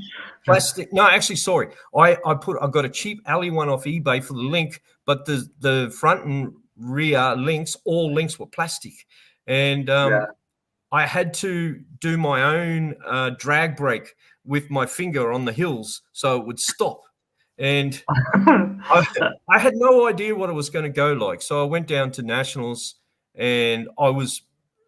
No, actually, sorry. I got a cheap alley one off eBay for the link, but the front and rear links, all links were plastic, and I had to do my own drag brake with my finger on the hills so it would stop. And I had no idea what it was going to go like. So I went down to nationals, and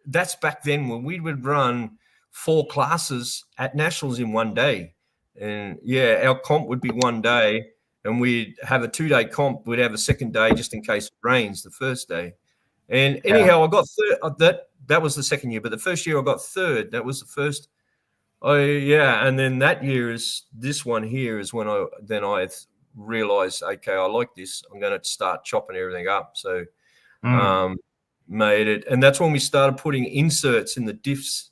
that's back then when we would run 4 classes at nationals in one day. And our comp would be one day, and we'd have a 2-day comp. We'd have a second day just in case it rains the first day. And anyhow, I got third. That was the second year, but the first year I got third. That was the first. And then that year is this one here is when I realized, okay, I like this. I'm going to start chopping everything up. So made it, and that's when we started putting inserts in the diffs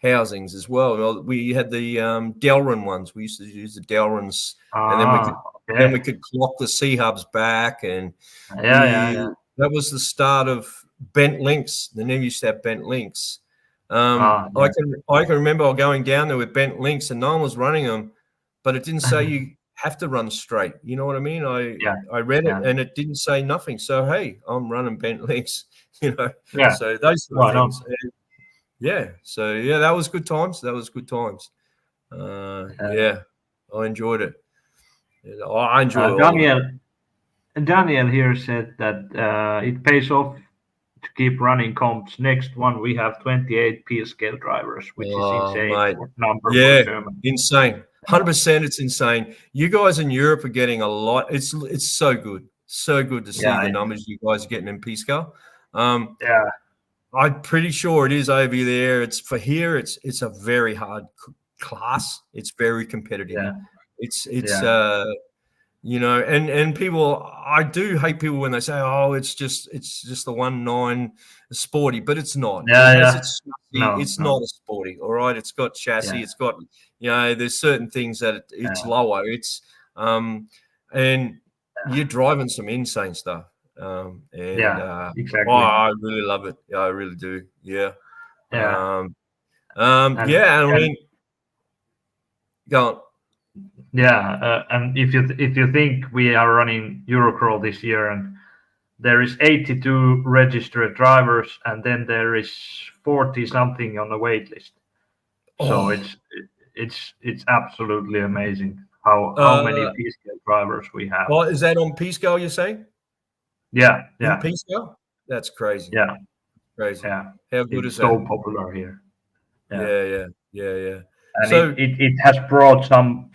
housings as well. We had the Delrin ones. We used to use the Delrins, and then we could clock the C hubs back, and that was the start of bent links. The name used to have bent links. I can remember going down there with bent links, and no one was running them, but it didn't say you have to run straight. You know what I mean? I read it, and it didn't say nothing. So hey, I'm running bent links. So those sort of things. That was good times. I enjoyed it. I enjoy it. Daniel here said that it pays off to keep running comps. Next one, we have 28 P scale drivers, which is insane. Mate. Number for Germany. Insane. 100%. It's insane. You guys in Europe are getting a lot. It's so good. So good to see the numbers you guys are getting in P scale. I'm pretty sure it is over there. It's for here. It's a very hard class. It's very competitive. It's and people. I do hate people when they say, "Oh, it's just the 1.9 sporty," but it's not. It's not a sporty. All right, it's got chassis. It's got there's certain things that it's lower. It's and you're driving some insane stuff. Exactly. I really love it. Yeah, I really do. Yeah. Yeah. And I mean, go on. Yeah, and if you think we are running Eurocrawl this year, and there is 82 registered drivers, and then there is 40 something on the wait list. So Oh. it's absolutely amazing how many P-scale drivers we have. Oh, is that on P-scale, you're saying? Yeah, In yeah, P-scale? That's crazy. yeah, Crazy. yeah. How good It's is that? so popular here. Yeah. Yeah. And So it has brought some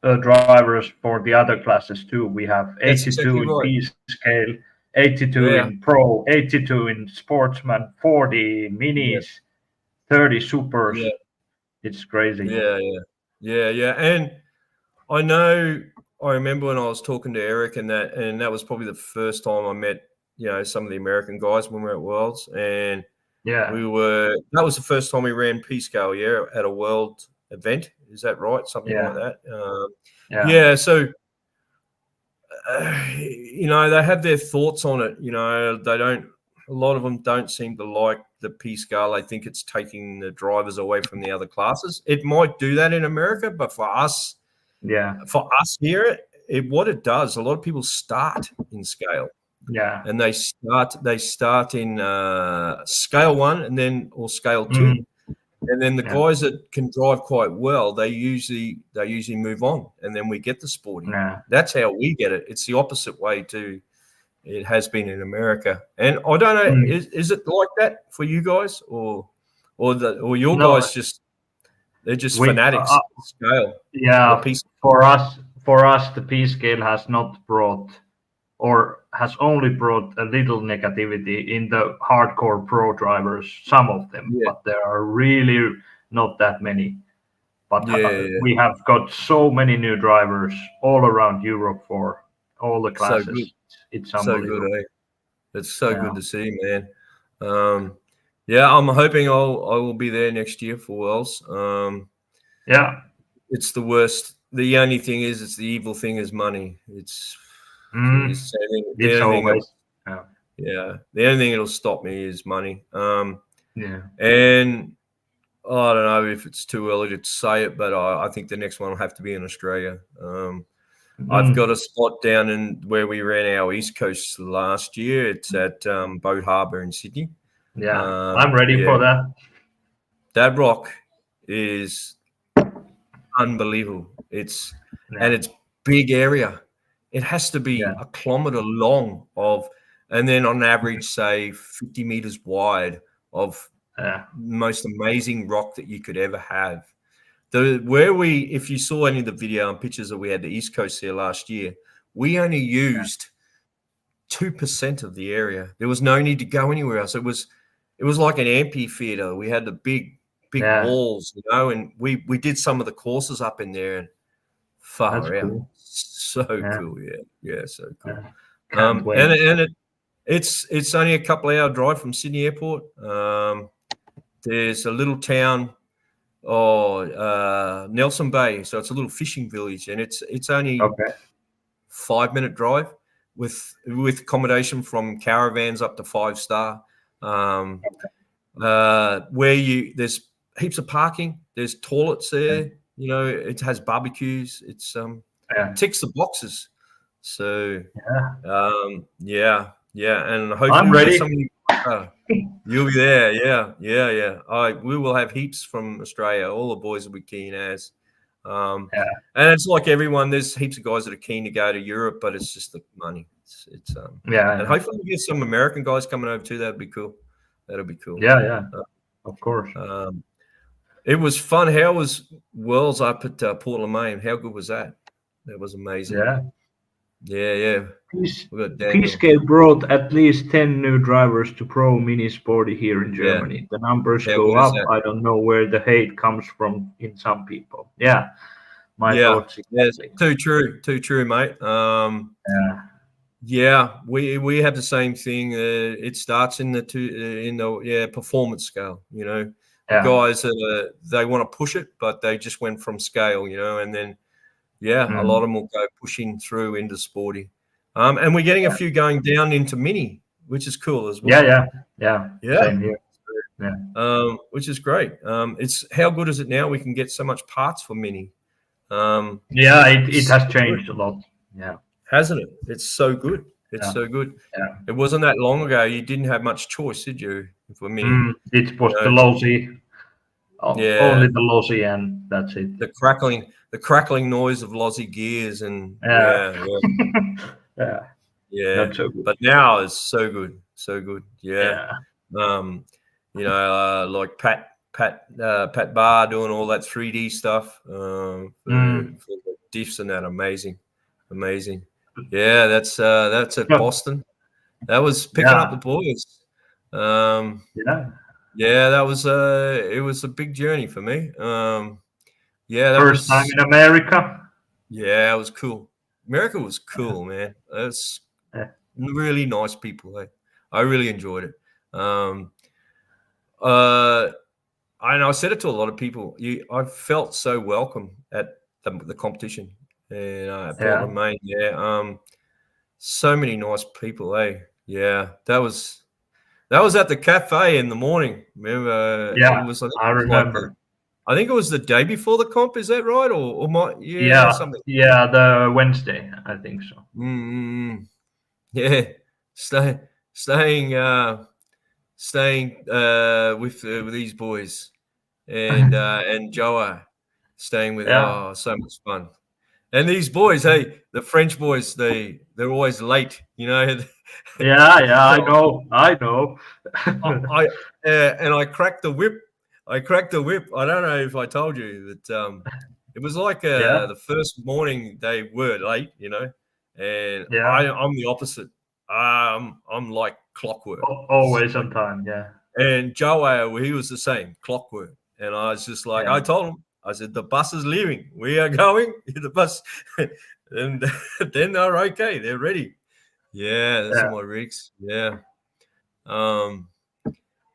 drivers for the other classes too. We have that's 82 exactly in right. P scale, 82 Yeah, in Pro, 82 in Sportsman, 40 yeah, minis, 30 supers. yeah, It's crazy. yeah. And I remember when I was talking to Eric, and that was probably the first time I met, some of the American guys when we were at Worlds, and Yeah, that was the first time we ran P-scale, at a world event. Is that right? Something like yeah, that. yeah, So they have their thoughts on it. A lot of them don't seem to like the P-scale. They think it's taking the drivers away from the other classes. It might do that in America, but for us yeah, here, what it does, a lot of people start in scale. yeah. And they start in scale 1 and then or scale 2. Mhm. And then the Yeah, guys that can drive quite well, they usually move on, and then we get the sporty. yeah. That's how we get it. It's the opposite way too. It has been in America, and I don't know. Mm. Is it like that for you guys, or your No, guys they're just we fanatics of scale? The yeah. piece. For us, the P scale has not brought, or has only brought a little negativity in the hardcore pro drivers, some of them, Yeah, but there are really not that many. But yeah. we have got so many new drivers all around Europe for all the So good, classes. It's so good, unbelievable. eh? It's so Yeah. good to see, man. I'm hoping I will be there next year for Worlds. Yeah. It's the worst. The only thing is, it's the evil thing is money. It's Mm. the It's only thing always. Yeah. the only thing that'll stop me is money. Yeah. And I don't know if it's too early to say it, but I think the next one will have to be in Australia. I've got a spot down in where we ran our East Coast last year. It's at Boat Harbour in Sydney. Yeah. I'm ready for that. That rock is unbelievable. It's big area. It has to be a kilometre long and then on average, say 50 meters wide of most amazing rock that you could ever have. If you saw any of the video and pictures that we had the East Coast here last year, we only used 2% of the area. There was no need to go anywhere else. It was like an amphitheater. We had the big walls, and we did some of the courses up in there, and far That's out. cool. So cool, so cool. Can't wait. And it's only a couple hour drive from Sydney Airport. There's a little town, Nelson Bay, so it's a little fishing village, and it's only 5-minute drive with accommodation from caravans up to 5-star. There's heaps of parking. There's toilets there. It has barbecues. It's ticks the boxes. So and hopefully I'm we get ready. somebody. You'll be there, yeah. We will have heaps from Australia. All the boys will be keen as. And it's like everyone. There's heaps of guys that are keen to go to Europe, but it's just the money. And hopefully we get some American guys coming over too. That'd be cool. That'll be cool. Yeah, of course. It was fun. How was Worlds up at Port Lemaine? How good was that? That was amazing. Yeah. P-scale brought at least 10 new drivers to Pro Mini Sporty here in Germany. The numbers go up. I don't know where the hate comes from in some people. Yeah, my thoughts. Exactly. Too true, mate. We have the same thing. It starts in the performance scale. The guys that they want to push it, but they just went from scale. And then a lot of them will go pushing through into sporty. And we're getting a few going down into mini, which is cool as well. Yeah. Yeah. Same here. Yeah. Which is great. It's how good is it now? We can get so much parts for mini. It has changed a lot. Yeah. Hasn't it? It's so good. It's so good. Yeah. It wasn't that long ago. You didn't have much choice, did you? For mini, it was the lossy. Yeah. Only the lossy, and that's it. The crackling noise of lossy gears, and yeah. yeah. So good. But now it's so good, so good. Yeah. Yeah. Like Pat Barr doing all that 3D stuff for the diffs and that. Amazing. Yeah, that's at Boston. That was picking up the boys. Yeah, that was it was a big journey for me. Yeah, that First time in America. Yeah, it was cool. America was cool, man. That's really nice people. I really enjoyed it. I said it to a lot of people. I felt so welcome at the competition and Portland, Maine. Yeah, so many nice people. Yeah, that was at the cafe in the morning. Remember? Yeah, it was, I remember. I think it was the day before the comp. Is that right? Or something? Yeah, the Wednesday. I think so. Yeah, staying with these boys and Joa, staying with so much fun. And these boys, the French boys, they're always late, Yeah, I know. And I cracked the whip. I don't know if I told you that it was like the first morning they were late, and I'm the opposite. I'm like clockwork. Always on time, yeah. And Joe, he was the same, clockwork. And I was just like, I told him, I said, the bus is leaving. We are going. The bus. And then they're okay. They're ready. Yeah, that's my rigs. Yeah.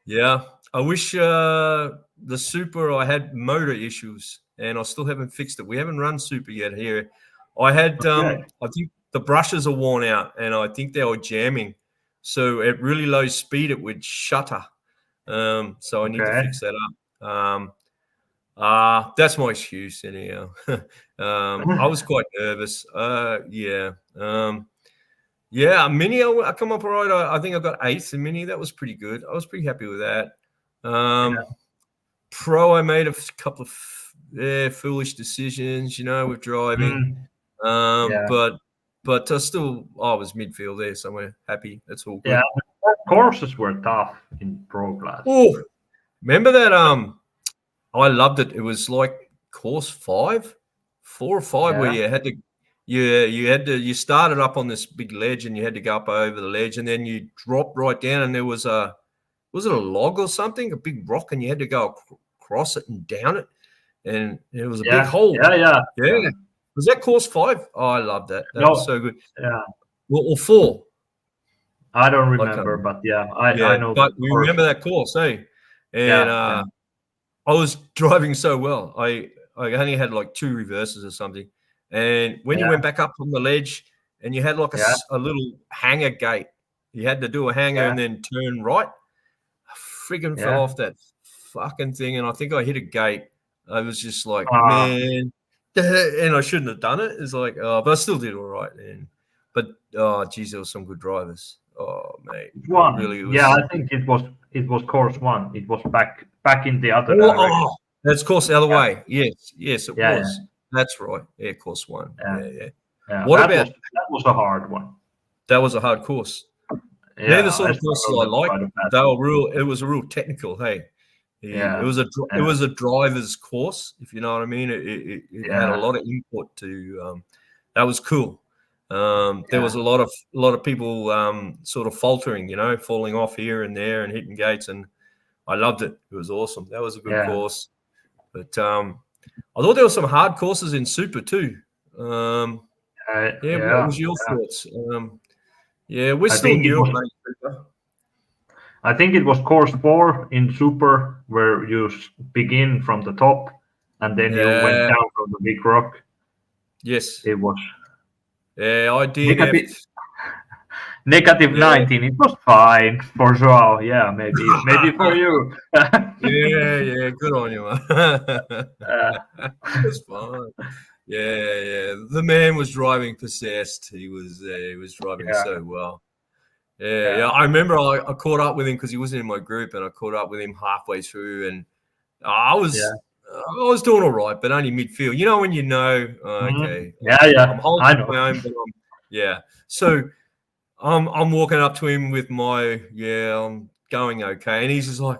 Yeah. I wish the Super, I had motor issues and I still haven't fixed it. We haven't run Super yet here. I had, I think the brushes are worn out and I think they were jamming. So at really low speed, it would shutter. So I need to fix that up. That's my excuse anyhow. I was quite nervous. Mini, I come up all right. I think I got 8th in Mini. That was pretty good. I was pretty happy with that. Pro, I made a couple of foolish decisions, with driving. But I was midfield there, so I'm happy. That's all good. Yeah, courses were tough in Pro class. Oh, remember that? I loved it. It was like course 4 or 5, where you had to, you started up on this big ledge and you had to go up over the ledge, and then you dropped right down, and there was it a log or something, a big rock, and you had to go across it and down it, and it was a big hole. Yeah. Was that course 5? Oh, I loved that. That was so good. Yeah. Or 4. I don't remember, but I know. But we remember that course, And I was driving so well. I only had like 2 reverses or something. And when you went back up on the ledge and you had like a little hanger gate, you had to do a hanger and then turn right. I friggin' fell off that fucking thing. And I think I hit a gate. I was just like, man. And I shouldn't have done it. It's like, but I still did all right. Geez, there were some good drivers. Oh, mate. Really was. I think it was course 1. It was back in the other direction. Oh, that's course the other way. Yes, it was. Yeah. That's right. Yeah, course 1. Yeah. What about that? Was a hard one. That was a hard course. They're the sort of courses I like. They were it was a real technical. It was a driver's course, if you know what I mean. It had a lot of input to. That was cool. There was a lot of people sort of faltering, falling off here and there and hitting gates, and I loved it. It was awesome. That was a good course. But I thought there were some hard courses in Super too. What was your thoughts? We're still new. I think it was course 4 in Super, where you begin from the top and then you went down from the big rock. Yes, it was. Yeah, I did. Negative Yeah. 19. It was fine for Joao. Yeah, maybe for you. Yeah. Good on you, man. Uh, It was fun. Yeah. The man was driving possessed. He was driving yeah, so well. Yeah. yeah, I remember I caught up with him because he wasn't in my group, and I caught up with him halfway through, and I yeah. was doing all right, but only midfield. You know when you know, Mhm. okay, Yeah, I'm yeah. holding I know. my own, but yeah. So I'm walking up to him with I'm going okay, and he's just like,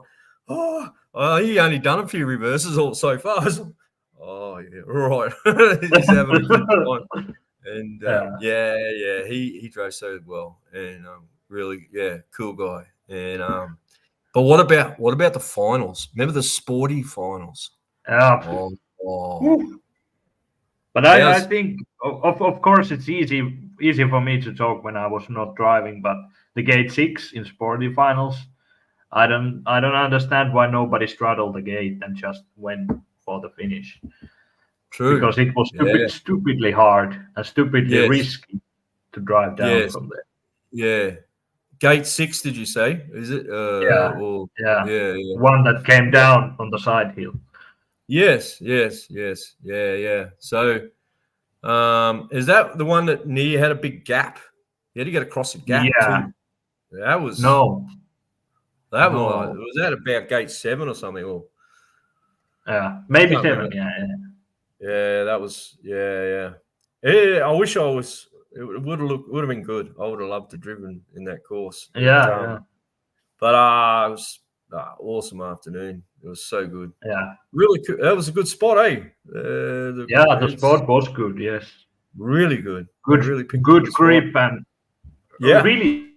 he only done a few reverses all so far. I was like, oh yeah, all right. He's having a good time, and Yeah. he drove so well, and really, cool guy. And but what about the finals? Remember the sporty finals? Yeah. Oh, Whew. But that I was think of course it's easy for me to talk when I was not driving, but the gate 6 in sporty finals, I don't understand why nobody straddled the gate and just went for the finish, true. because it was Yeah. stupidly hard and stupidly Yes. risky to drive down Yes. from there. Yeah. Gate 6, did you say? Is it? Yeah, Or yeah. yeah. One that came Yeah. down on the side hill. Yes. Yeah. So, is that the one that near had a big gap? You had to get across a gap Yeah. too. That was No. was that about gate 7 or something? Or Yeah. I Maybe can't 7. remember. Yeah. Yeah. Yeah, that was Yeah, I wish I was. It would have been good. I would have loved to driven in that course. Yeah. Yeah. It was awesome afternoon. It was so good. Yeah. Really, that was a good spot, eh? Yeah. The It's spot was good. Yes. really good. They Good, really picked a good good spot. grip and Yeah, really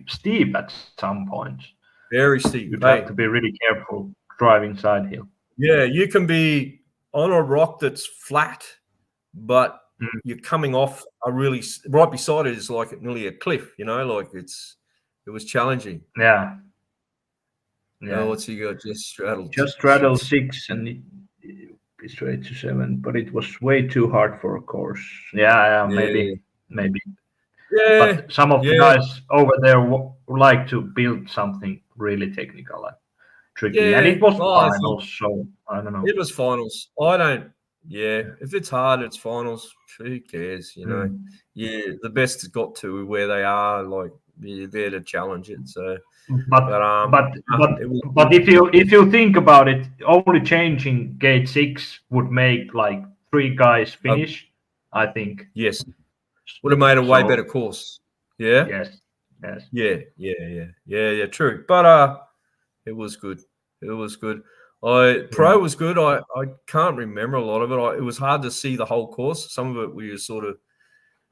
steep at some points. very steep. You'd have Hey, to be really careful driving side hill. yeah, you can be on a rock that's flat, but Mm. you're coming off a really right beside it is like nearly a cliff. Like it was challenging. Yeah. Oh, Yeah. what's he got? Just straddled Just straddle 6. 6 and be straight to 7, but it was way too hard for a course. Yeah. Yeah. Yeah, Maybe. yeah, But some of the yeah, guys over there like to build something really technical and tricky, and yeah. it was Oh, I think finals, so I don't know. it was finals. I don't. Yeah, if it's hard, it's finals. Who cares? Mm. Yeah, the best has got to where they are. Like you're there to challenge it. So, But but but but it was but if you think about it, only changing gate 6 would make like 3 guys uh, finish, I think. yes, would have made a way better So course. Yeah, yes, yes, yeah. True, but it was good. It was good. yeah, Pro was good. I can't remember a lot of it. It was hard to see the whole course. Some of it we were sort of,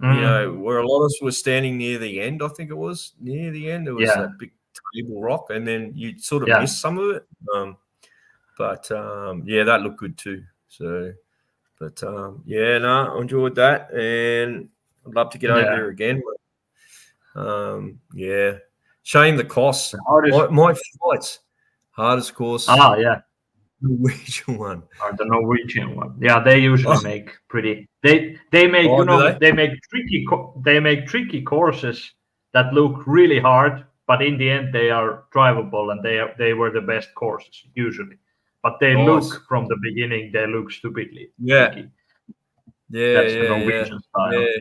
mm, where a lot of us were standing near the end. I think it was near the end. There was yeah, that big table rock, and then you sort of yeah, missed some of it. But yeah, that looked good too. So, but yeah, no, I enjoyed that, and I'd love to get over yeah. there again. Yeah, shame the costs. The hardest, My flights, hardest course, yeah, Norwegian one. or the Norwegian one. Yeah, they usually Oh, make pretty. They make do they? they make tricky courses that look really hard, but in the end they are drivable, and they were the best courses usually. But they Nice. look from the beginning they look stupidly Yeah, tricky. That's the yeah. Norwegian style. Yeah,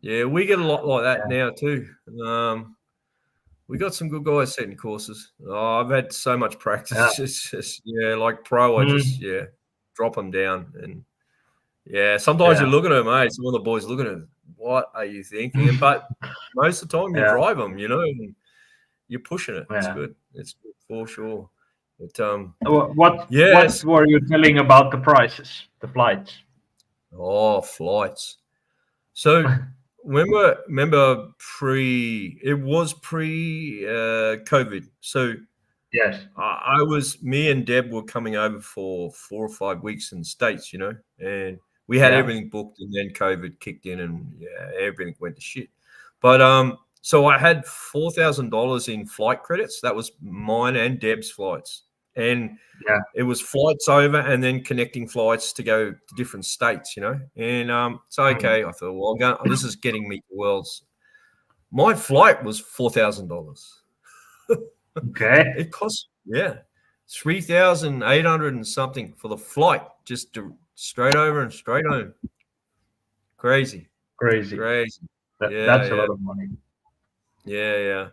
yeah. We get a lot like that Yeah. now too. We got some good guys setting courses. Oh, I've had so much Yeah. practice. It's just like pro, I just Mm, drop them down, and sometimes you yeah. look at them, mate. Some of the boys looking at them, what are you thinking? But most of the time you Yeah. drive them, and you're pushing it. It's Yeah. good. It's good for sure. But What yes. were you telling about the prices, the flights? Oh, flights. So remember it was pre COVID. So Yes. me and Deb were coming over for 4 or 5 weeks in the States, and we had Yeah. everything booked, and then COVID kicked in, and everything went to shit. But so I had $4,000 in flight credits. That was mine and Deb's flights, and Yeah. it was flights over and then connecting flights to go to different states, and so Mm. okay, I thought, well, this is getting me to Worlds. My flight was $4,000. Okay. It cost, 3,800 and something for the flight, just straight over and straight home. Crazy. Crazy. That's a lot of money. Yeah.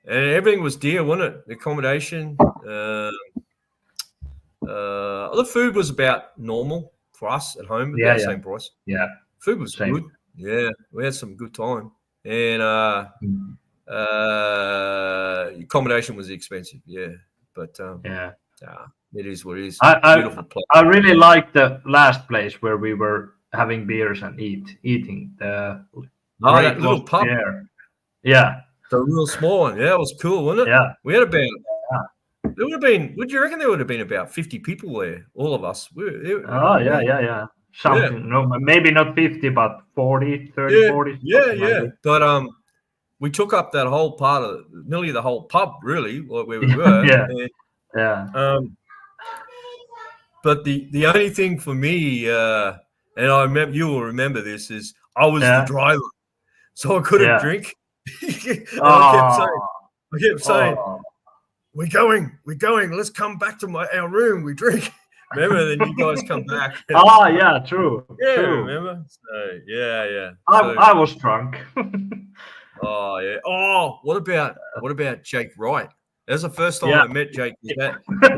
And everything was dear, wasn't it? The accommodation. The food was about normal for us at home, about the same price. Yeah. Food was good. Yeah, we had some good time. And accommodation was expensive, but it is what it is. Beautiful place. I really liked the last place where we were having beers and eating the that little pub. Yeah. The real small one. Yeah, it was cool, wasn't it? Yeah. We had about there would have been, would you reckon there would have been about 50 people there, all of us? Yeah. Something, no, maybe not 50, but 40, 30, 40. Yeah. But we took up that whole part of nearly the whole pub, really, where we were. But the only thing for me, and I remember, you will remember this, is I was the driver, so I couldn't drink. And I kept saying, we're going, let's come back to our room, we drink. Remember, then you guys come back. Yeah, true. Yeah, true. remember? So, yeah. I was drunk. Oh, yeah. Oh, what about Jake Wright? That's the first time I met Jake. He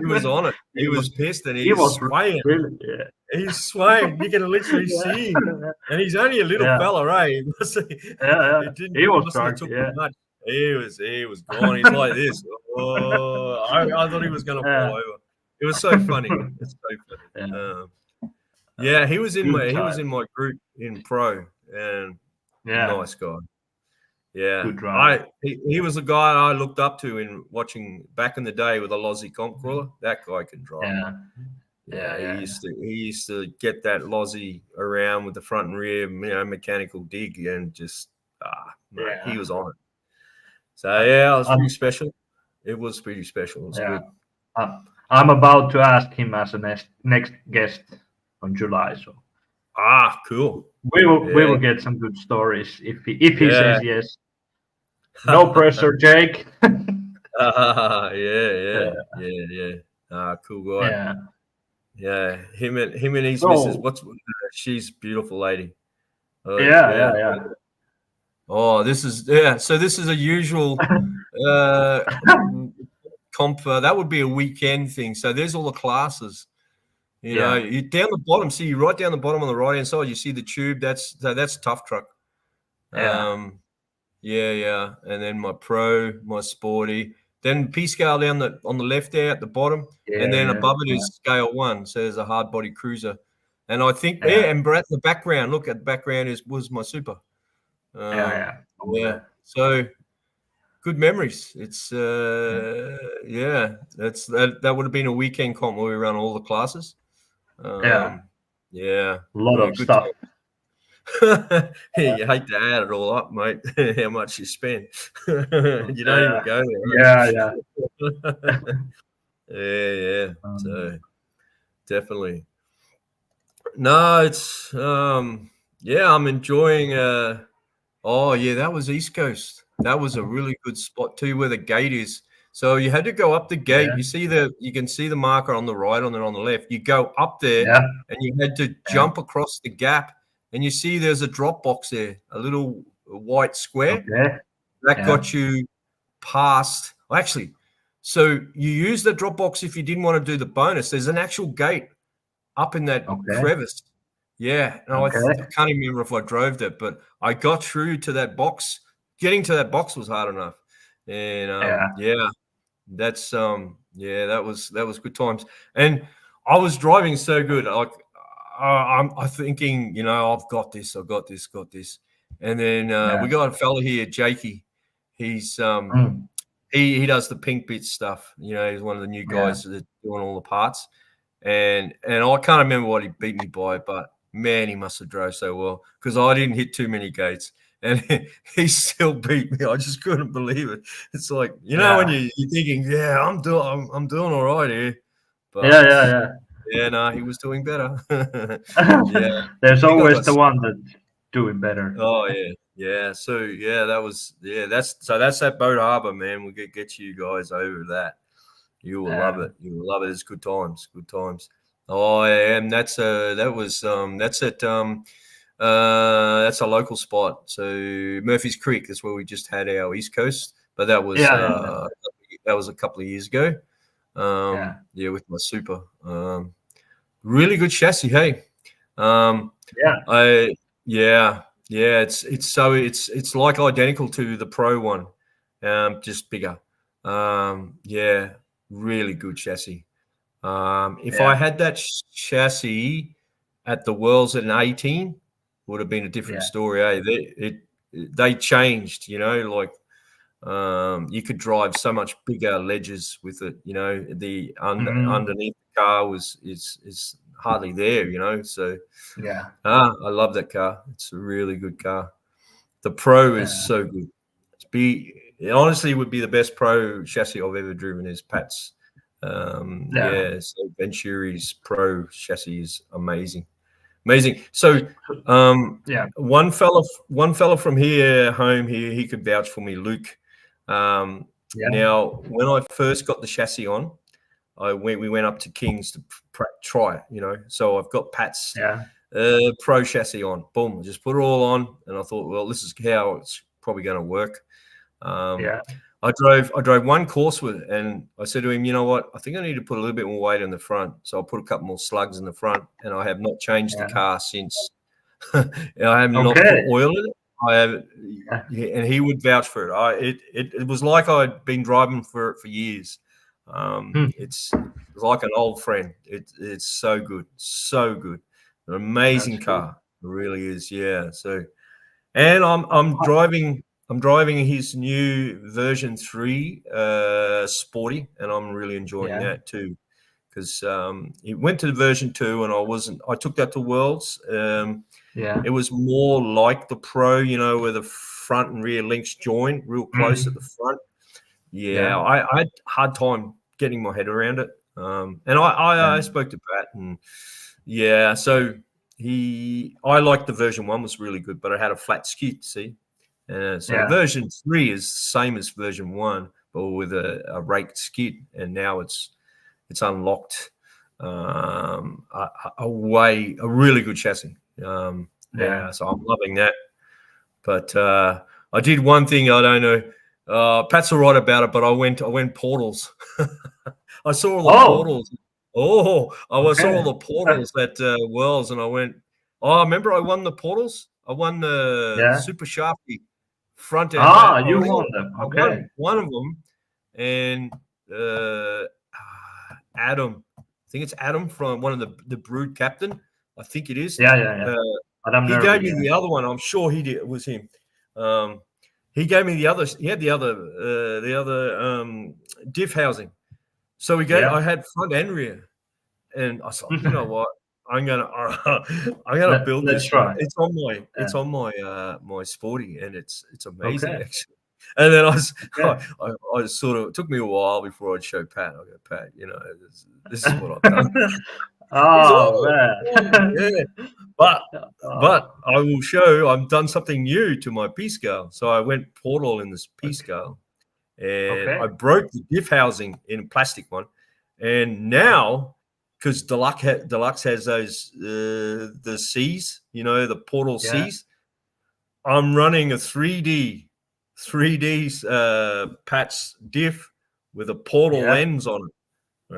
was on it. He was pissed and he was swaying. Really, He's swaying. You can literally see him. And he's only a little fella, right? He was drunk. Much. He was gone. He's like this. Oh, I thought he was going to fall over. It was so funny. It's so funny. He was in my group in pro, and nice guy. Yeah, he was a guy I looked up to in watching back in the day with a Lozzie comp crawler. That guy can drive. He used to get that Lozzie around with the front and rear, mechanical dig, and just he was on it. So it was pretty special. It was pretty special. It was good. I'm about to ask him as a next guest on July. So cool. We will get some good stories if he says yes. No pressure, Jake. Yeah. Cool guy. Yeah. Him and his missus. She's a beautiful lady. Yeah. Oh, this is So this is a usual comp. That would be a weekend thing. So there's all the classes. You know, you down the bottom. See, right down the bottom on the right hand side, you see the tube. That's tough truck. Yeah. And then my pro, my sporty. Then P scale down on the left there at the bottom, and then above it is scale 1. So there's a hard body cruiser, and I think and the background. Look at the background was my super. So good memories. It's that would have been a weekend comp where we run all the classes. A lot of stuff. You hate to add it all up, mate. How much you spend? You don't even go there. Right? So definitely. No, it's I'm enjoying. That was East Coast. That was a really good spot too, where the gate is. So you had to go up the gate. You can see the marker on the right, on the left. You go up there, and you had to jump across the gap. And you see there's a drop box there, a little white square. That got you past. Actually, so you use the drop box if you didn't want to do the bonus. There's an actual gate up in that crevice. Yeah. And I can't even remember if I drove that, but I got through to that box. Getting to that box was hard enough. And that was good times. And I was driving so good. I'm thinking, I've got this. And then we got a fella here, Jakey. He's he does the pink bit stuff. He's one of the new guys that's doing all the parts. And I can't remember what he beat me by, but man, he must have drove so well because I didn't hit too many gates. And he still beat me. I just couldn't believe it. It's like, when you're thinking, I'm doing all right here. But no, he was doing better. There's always the one that's doing better. Oh Yeah, so that's that Boat Harbor, man. We'll get you guys over that. You will love it. You will love it. It's good times. Good times. Oh, yeah, and that's that's a local spot. So Murphy's Creek. That's where we just had our East Coast, but that was a couple of years ago. With my Super. Really good chassis. Hey. It's like identical to the Pro one, just bigger. Really good chassis. If I had that chassis at the Worlds at an 18, would have been a different story. They changed, like you could drive so much bigger ledges with it. The underneath the car is hardly there. So I love that car. It's a really good car. The Pro is so good. It honestly would be the best Pro chassis I've ever driven. Is Pat's. So Venturi's Pro chassis is amazing. So, one fella from here home here, he could vouch for me, Luke. Now, when I first got the chassis on, we went up to King's to try it. So I've got Pat's Pro chassis on. Boom, I just put it all on, and I thought, well, this is how it's probably going to work. I drove one course with it, and I said to him, you know what? I think I need to put a little bit more weight in the front. So I put a couple more slugs in the front, and I have not changed the car since. I have not put oil in it. I have, and he would vouch for it. It was like I'd been driving for it for years. It's like an old friend. It's so good, so good. An amazing car. It really is. Yeah. So, and I'm driving his new version 3 Sporty, and I'm really enjoying that too, because he went to the version 2, and I took that to Worlds. It was more like the Pro, where the front and rear links join real close at the front. I had a hard time getting my head around it, and I spoke to Pat, and so I liked the version 1 was really good, but it had a flat skid, see. Version 3 is the same as version 1, but with a raked skid, and now it's unlocked a really good chassis. So I'm loving that. But I did one thing, I don't know. Pat's all right about it, but I went portals. I saw all the portals. I saw all the portals at Worlds, and I went. I remember I won the portals. I won the Super Sharpie front end. You won them. Okay. I won one of them, and Adam. I think it's Adam from one of the Brood Captain. I think it is. He gave me the other one. I'm sure he did. It was him. He gave me the other. He had the other diff housing. So I had front and rear, and I thought, you know what? I'm gonna build this. Try. It's on my Sporty, and it's amazing actually. And then I sort of, it took me a while before I'd show Pat. I go, Pat, this is what I've done. Man. But I will show I've done something new to my P scale. So I went portal in this P scale, and I broke the diff housing in a plastic one, and now because Deluxe has those the C's, the portal C's. I'm running a 3D Pat's diff with a portal lens on it.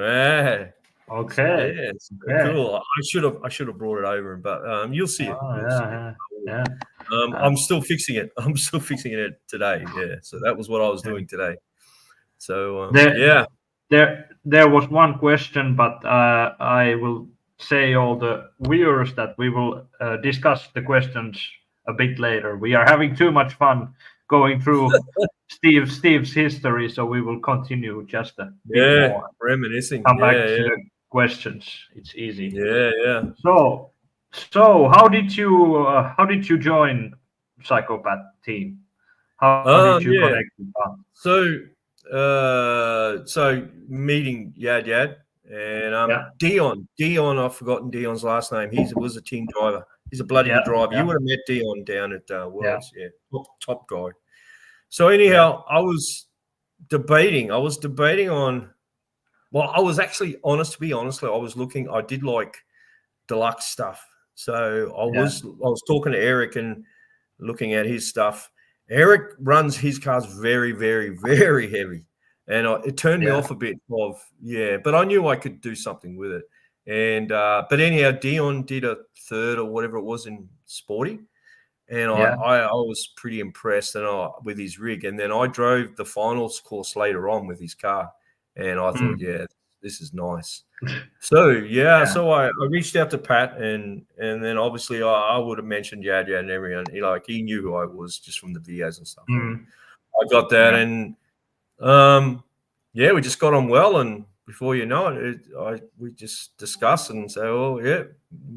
Yeah. Okay. It's cool. I should have brought it over, but you'll see it. I'm still fixing it. I'm still fixing it today. Yeah. So that was what I was doing today. So There was one question, but I will say all the viewers that we will discuss the questions a bit later. We are having too much fun going through Steve's history, so we will continue just a bit more. Reminiscing. Come back to the questions. It's easy. Yeah. So how did you join Psychopath team? How did you connect with that? So meeting Yad, and Dion. I've forgotten Dion's last name. He was a team driver. He's a bloody good driver. You would have met Dion down at Worlds. Yeah. Top guy. So anyhow, I was debating on. Well, I was actually honest. To be honest, I was looking. I did like deluxe stuff. So I was talking to Eric and looking at his stuff. Eric runs his cars very, very, very heavy, and it turned me off a bit. But I knew I could do something with it. And but anyhow, Dion did a third or whatever it was in Sporty, and I was pretty impressed with his rig. And then I drove the finals course later on with his car, and I thought, this is nice. So so I reached out to Pat, and then obviously I would have mentioned Yad and everyone. He knew who I was just from the videos and stuff. I got that, and we just got on well, and before you know it, we just discussed and say,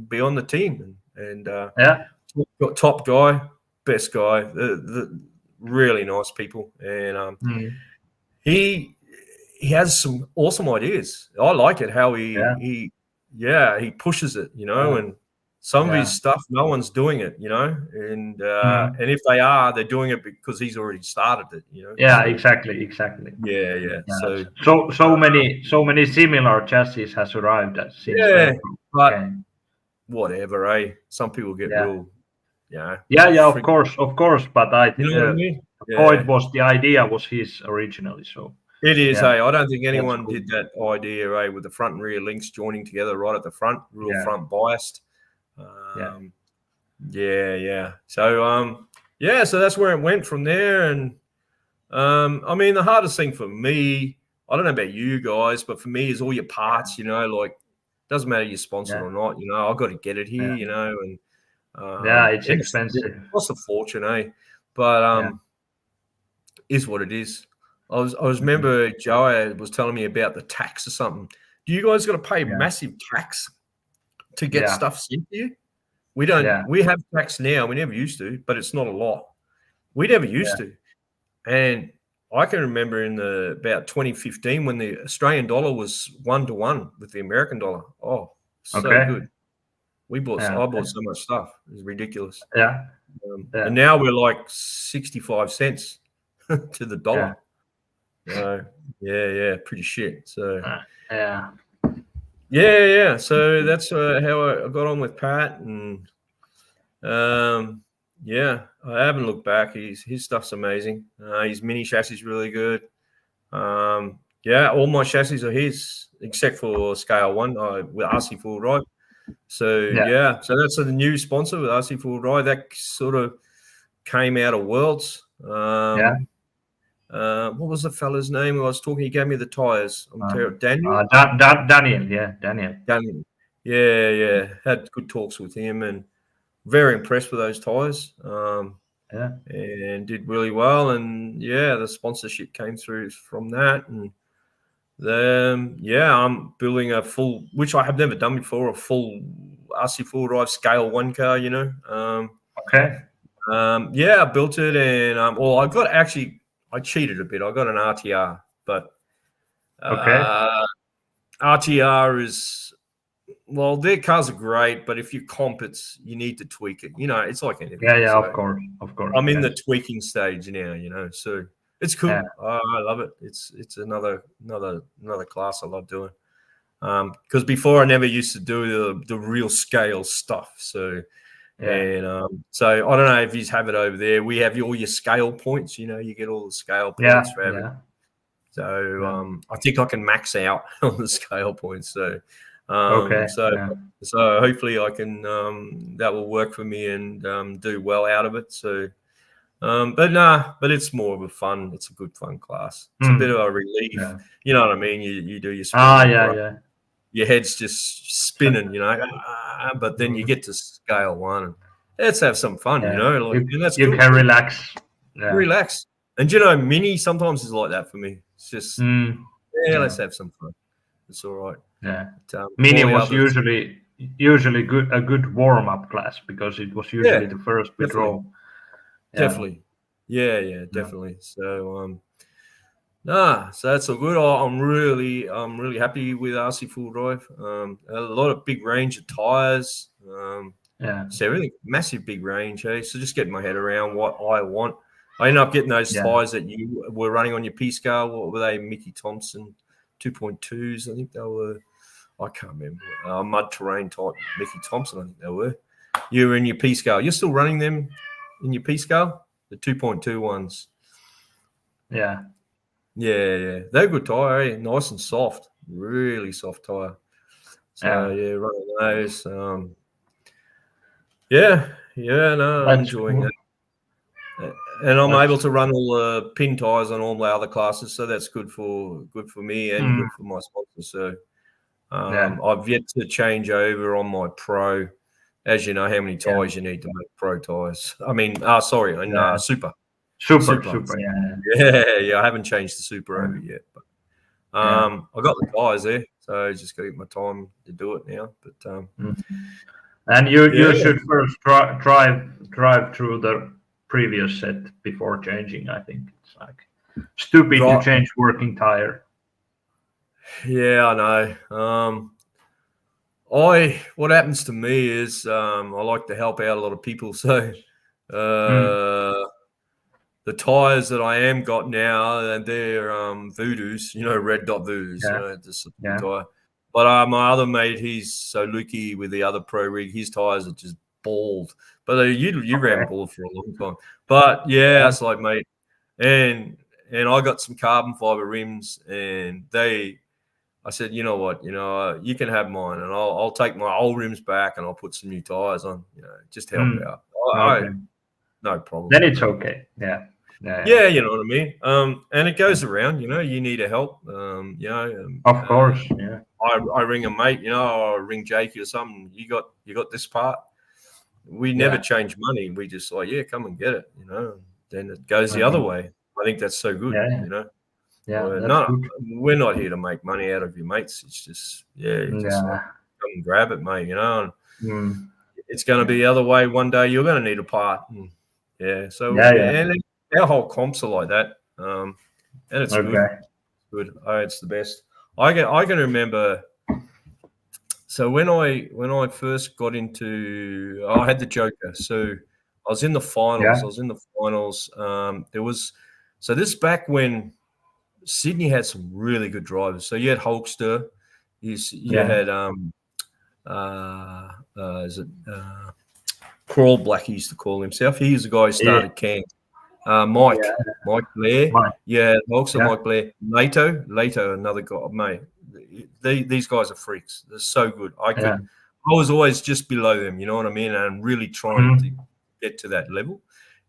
be on the team, and got top guy, best guy, the really nice people, and he has some awesome ideas. I like it how he pushes it, and some of his stuff, no one's doing it, and if they are, they're doing it because he's already started it, Yeah, exactly. Yeah. So many similar chassis has arrived since then. But whatever, eh? Some people get real, of course. But you know what I mean? The point was the idea was his originally, so. It is, I don't think anyone did that idea, with the front and rear links joining together right at the front, front biased. So that's where it went from there. And I mean, the hardest thing for me, I don't know about you guys, but for me is all your parts, doesn't matter you're sponsored or not, I've got to get it here, and it's expensive. It costs a fortune, eh? But is what it is. I remember Joe was telling me about the tax or something. Do you guys got to pay massive tax to get stuff sent to you? We don't. Yeah. We have tax now. We never used to, but it's not a lot. We never used to. And I can remember in about 2015 when the Australian dollar was 1-to-1 with the American dollar. Oh, so good. I bought so much stuff. It was ridiculous. And now we're like 65 cents to the dollar. Pretty shit. So So that's how I got on with Pat, and I haven't looked back. His stuff's amazing. His mini chassis is really good. All my chassis are his except for Scale 1 with RC Full Ride. So so that's the new sponsor with RC Full Ride. That sort of came out of Worlds. What was the fella's name? I was talking. He gave me the tires. Daniel. Daniel. Yeah. Had good talks with him, and very impressed with those tires. And did really well. And the sponsorship came through from that. And then I'm building a full, which I have never done before, a full RC Full Drive Scale 1 car. I built it, and I got actually. I cheated a bit. I got an RTR, but RTR is their cars are great, but if you comp it, you need to tweak it. It's like anything. So of course. I'm in the tweaking stage now. So it's cool. I love it. It's another class I love doing. Because before I never used to do the real scale stuff. So. And so I don't know if you have it over there. We have all your scale points. You get all the scale points for everything. So I think I can max out on the scale points. So so hopefully I can that will work for me and do well out of it. So but it's more of a fun. It's a good fun class. It's a bit of a relief. You know what I mean? You do your your head's just spinning, but then you get to Scale 1 and let's have some fun, and that's you cool. Can relax. Relax. And mini sometimes is like that for me. It's just let's have some fun. It's all right. Mini was usually a good warm-up class because it was usually the first we draw. Definitely. Definitely. So so that's all good. I'm really happy with RC Full Drive. A lot of big range of tires. Yeah. So everything, massive big range. Eh? So just getting my head around what I want. I ended up getting those Yeah. tyres that you were running on your P scale. What were they? Mickey Thompson 2.2s. I think they were. I can't remember. Mud terrain type Mickey Thompson. I think they were. You were in your P scale. You're still running them in your P scale, the 2.2 ones. Yeah. Yeah. They're good tyre. Eh? Nice and soft. Really soft tyre. So Yeah. running those. No, I'm That's enjoying cool. that. And I'm That's able to run all the pin tires on all my other classes, so that's good for me and good for my sponsor. So yeah. I've yet to change over on my pro. As you know, how many Yeah. tires you need to make pro tires. I mean, Yeah. super. Super. Yeah. I haven't changed the super over yet, but Yeah. I got the tires there, so just got to get my time to do it now. But And you yeah, should first drive through the previous set before changing. I think it's like stupid to right. change working tire. Yeah, I know. What happens to me is I like to help out a lot of people. So the tires that I am got now, and they're Voodoos, red dot Voodoos, Yeah. just a Yeah. tire. But my other mate, he's so Lukey with the other pro rig, his tires are just bald. But you ran Okay. bald for a long time. But yeah, Yeah. it's like, mate, and I got some carbon fiber rims, and I said, you know what, you can have mine, and I'll take my old rims back, and I'll put some new tires on, just help out. Okay. No problem. Then it's okay. Yeah. Yeah. Yeah, you know what I mean. And it goes around. You need a help. Of course. Yeah. I ring a mate. I ring Jakey or something. You got this part. We never Yeah. change money. We just like, yeah, come and get it. Then it goes the other Okay. way. I think that's so good. Yeah. Yeah. That's No, good. we're not here to make money out of your mates. It's just, just like Yeah. come and grab it, mate. And Mm. it's going to be the other way. One day you're going to need a part. So Yeah. and our whole comps are like that, and it's good. Okay. Good. Oh, it's the best. I can remember. So when I first got into, I had the Joker. So I was in the finals. Yeah. There was, so this back when Sydney had some really good drivers. So you had Hulkster, you Yeah. had is it Crawl Black? He used to call himself. He's the guy who Yeah. started Cairns. Mike Blair. Mine. Yeah, also Yeah. Mike Blair. Lato, another guy, mate. These guys are freaks. They're so good. I was always just below them, you know what I mean? And really trying to get to that level.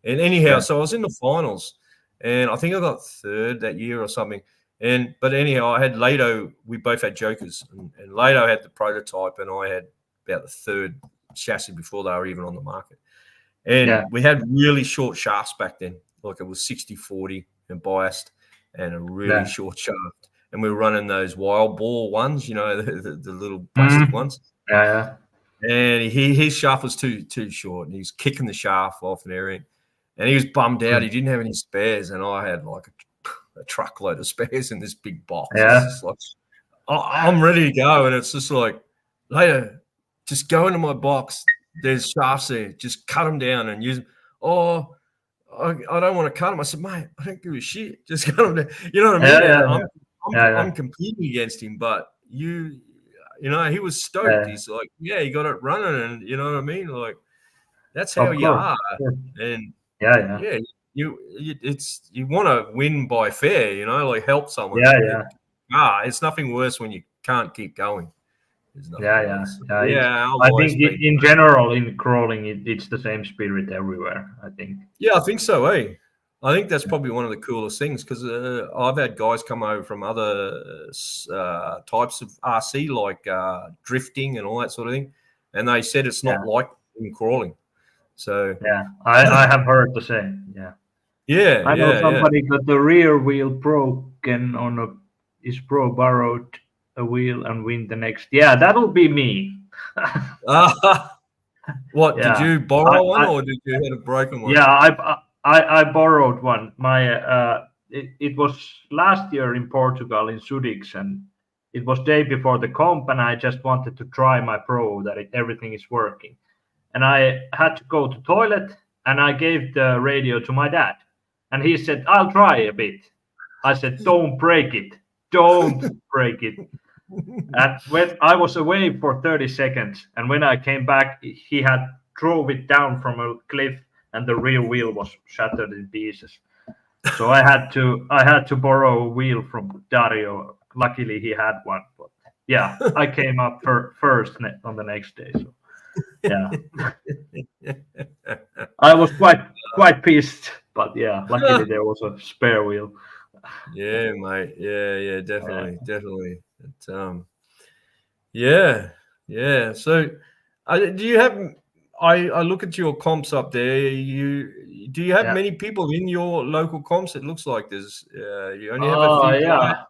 And anyhow, so I was in the finals, and I think I got third that year or something. But anyhow, I had Lato. We both had Jokers, and Lato had the prototype, and I had about the third chassis before they were even on the market. And we had really short shafts back then. Like it was 60-40 and biased and a really short shaft. And we were running those wild ball ones, the little plastic ones. Yeah. And his shaft was too short, and he was kicking the shaft off and everything. And he was bummed out. He didn't have any spares, and I had like a truckload of spares in this big box. Yeah. It's just like, I'm ready to go. And it's just like, later, just go into my box. There's shafts there. Just cut them down and use them. Oh, I don't want to cut them. I said, mate, I don't give a shit. Just cut them down. You know what I mean? I'm competing against him, but he was stoked. He's like, yeah, you got it running, and you know what I mean? Like, that's how you are. And you want to win by fair, like help someone. It's nothing worse when you can't keep going. Yeah. I think in general in crawling, it's the same spirit everywhere. I think. Yeah, I think so. I think that's probably one of the coolest things because I've had guys come over from other types of RC like drifting and all that sort of thing, and they said it's not like in crawling. So I have heard the same. I know somebody got the rear wheel broken on his pro borrowed a wheel and win the next. Yeah, that'll be me. What did you borrow one or did you have a broken one? Yeah, I borrowed one. My it was last year in Portugal in Sudix, and it was day before the comp, and I just wanted to try my pro that everything is working. and I had to go to toilet, and I gave the radio to my dad, and he said, "I'll try a bit." I said, "Don't break it, don't break it." And when I was away for 30 seconds, and when I came back, he had drove it down from a cliff, and the rear wheel was shattered in pieces. So I had to borrow a wheel from Dario. Luckily, he had one. But yeah, I came up first on the next day. So yeah, I was quite pissed. But yeah, luckily there was a spare wheel. Yeah, mate. Yeah, Yeah, definitely. Yeah, yeah. So, do you have? I look at your comps up there. Do you have yeah. many people in your local comps? It looks like there's. You only have a few players. Yeah.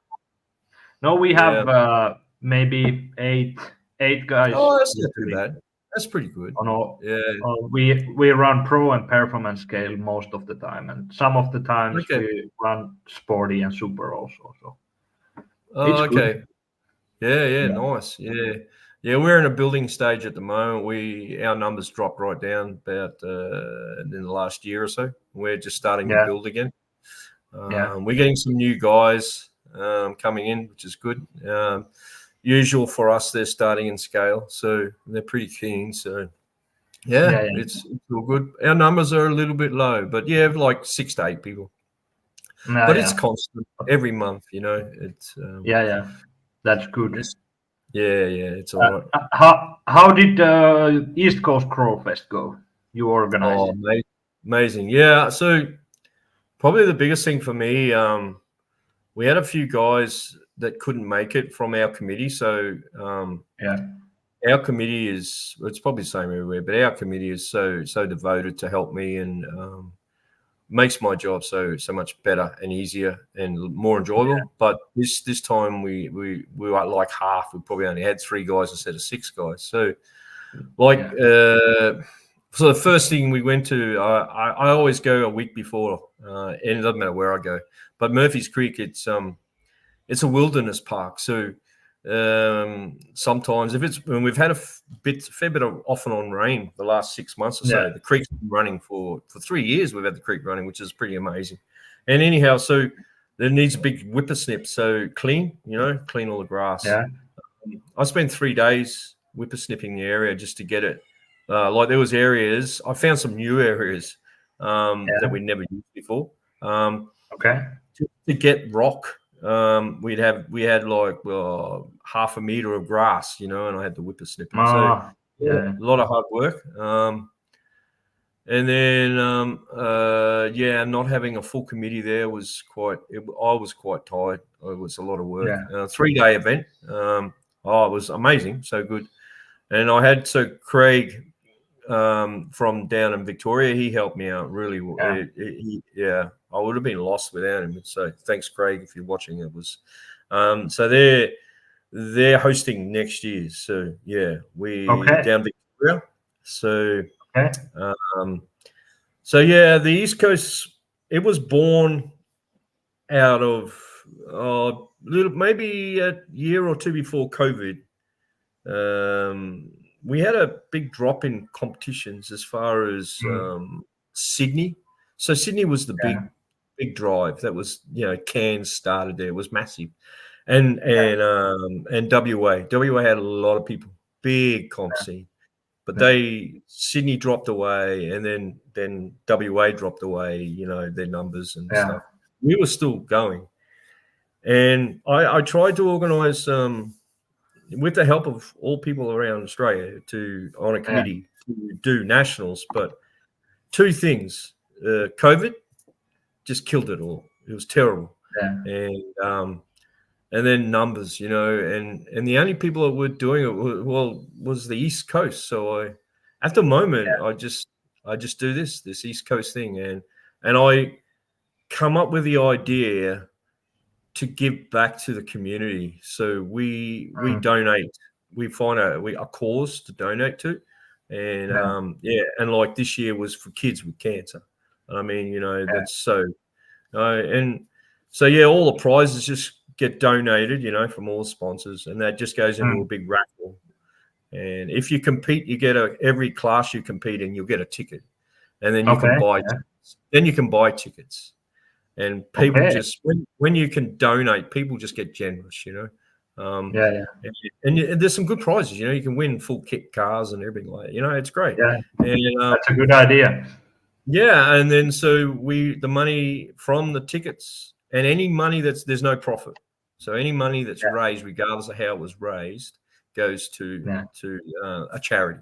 No, we Yeah. have maybe eight guys Oh, that's not too usually. bad. That's pretty good. On all, Yeah. we run pro and performance scale most of the time, and some of the times Okay. we run sporty and super also. So it's Oh, good. okay. Yeah, Yeah, nice. Yeah. We're in a building stage at the moment. Our numbers dropped right down about in the last year or so. We're just starting to yeah, build again. yeah, We're getting some new guys coming in, which is good. Usual for us, they're starting in scale, so they're pretty keen. So yeah, yeah, yeah. it's all good. Our numbers are a little bit low, but yeah, like 6 to 8 people. Yeah, But it's yeah, constant every month. It's yeah. That's good. it's yeah, it's all right. How did the East Coast Crow Fest go? You organized Oh, it. amazing. Yeah. So probably the biggest thing for me, we had a few guys that couldn't make it from our committee. So Yeah, our committee it's probably the same everywhere, but our committee is so devoted to help me and makes my job so much better and easier and more enjoyable. But this time we were like half. We probably only had 3 guys instead of 6 guys. So like yeah, so the first thing we went to, I always go a week before, and it doesn't matter where I go. But Murphy's Creek, it's a wilderness park, so sometimes if it's when we've had fair bit of off and on rain the last 6 months or yeah, so, the creek's been running for 3 years. We've had the creek running, which is pretty amazing. And anyhow, so there needs a big whippersnip, so clean all the grass. yeah, I spent 3 days whippersnipping the area just to get it. Like there was areas, I found some new areas that yeah. we never used before. Um, Okay. to get rock, we had like half a meter of grass, and I had to whippersnip it. So yeah, Yeah, a lot of hard work. And then not having a full committee there was I was quite tired. It was a lot of work. yeah, 3-day event. It was amazing, so good. And I had Craig from down in Victoria. He helped me out really. yeah. I would have been lost without him. So thanks, Craig, if you're watching. It was so they're hosting next year. So yeah, we Okay, down Victoria. So okay. so yeah, the East Coast. It was born out of maybe a year or two before COVID. We had a big drop in competitions as far as Mm, Sydney. So Sydney was the yeah, big drive. That was Cairns started there. It was massive, and yeah, WA had a lot of people, big comp scene. But yeah, Sydney dropped away, and then WA dropped away. Their numbers and yeah. stuff. We were still going, and I tried to organise. With the help of all people around Australia on a Yeah, committee to do nationals, but 2 things: COVID just killed it all. It was terrible, yeah. and then numbers, and the only people that were doing it was the East Coast. So at the moment, I just do this East Coast thing, and I come up with the idea to give back to the community. So we Mm, donate. We find a cause to donate to, and yeah. and like this year was for kids with cancer. And I mean, Yeah. that's so, and so yeah, all the prizes just get donated, from all the sponsors, and that just goes into a Mm, big raffle. And if you compete, you get every class you compete in, you'll get a ticket, and then you can buy. Then you can buy tickets, and people just when you can donate, people just get generous, And there's some good prizes, you can win full kit cars and everything like that. It's great. Yeah, and, that's a good idea. Yeah, and then so the money from the tickets and any money there's no profit. So any money that's raised, regardless of how it was raised, goes to a charity.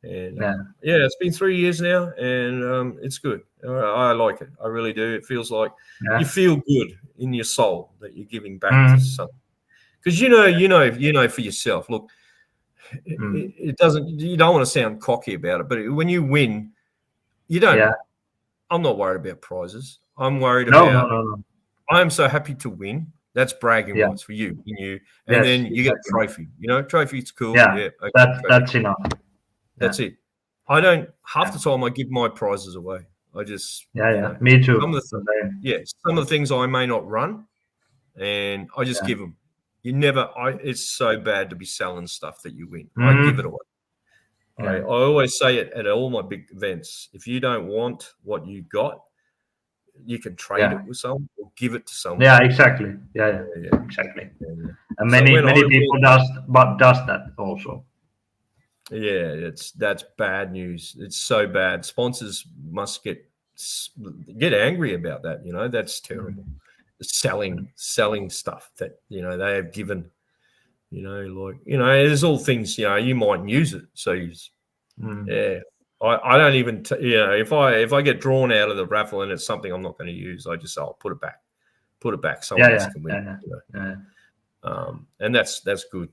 And it's been 3 years now, and it's good. I like it. I really do. It feels like you feel good in your soul that you're giving back to something. Because you know for yourself. Look, it doesn't. You don't want to sound cocky about it, but when you win, you don't. Yeah. I'm not worried about prizes. I'm worried No. I am so happy to win. That's bragging rights for you, and then you get a trophy. Trophy's cool. Yeah, that's enough. That's it. I don't. Half the time, I give my prizes away. I just. Me too. Some of the things I may not run, and I just give them. You never. It's so bad to be selling stuff that you win. I give it away. I always say it at all my big events. If you don't want what you got, you can trade it with someone or give it to someone. Yeah, exactly. Yeah. Exactly. And many people does that also. Yeah, that's bad news. It's so bad. Sponsors must get angry about that. That's terrible. Selling stuff that they have given. There's all things you mightn't use it. So I don't even if I get drawn out of the raffle and it's something I'm not going to use, I just I'll put it back. Someone else can win. And that's good.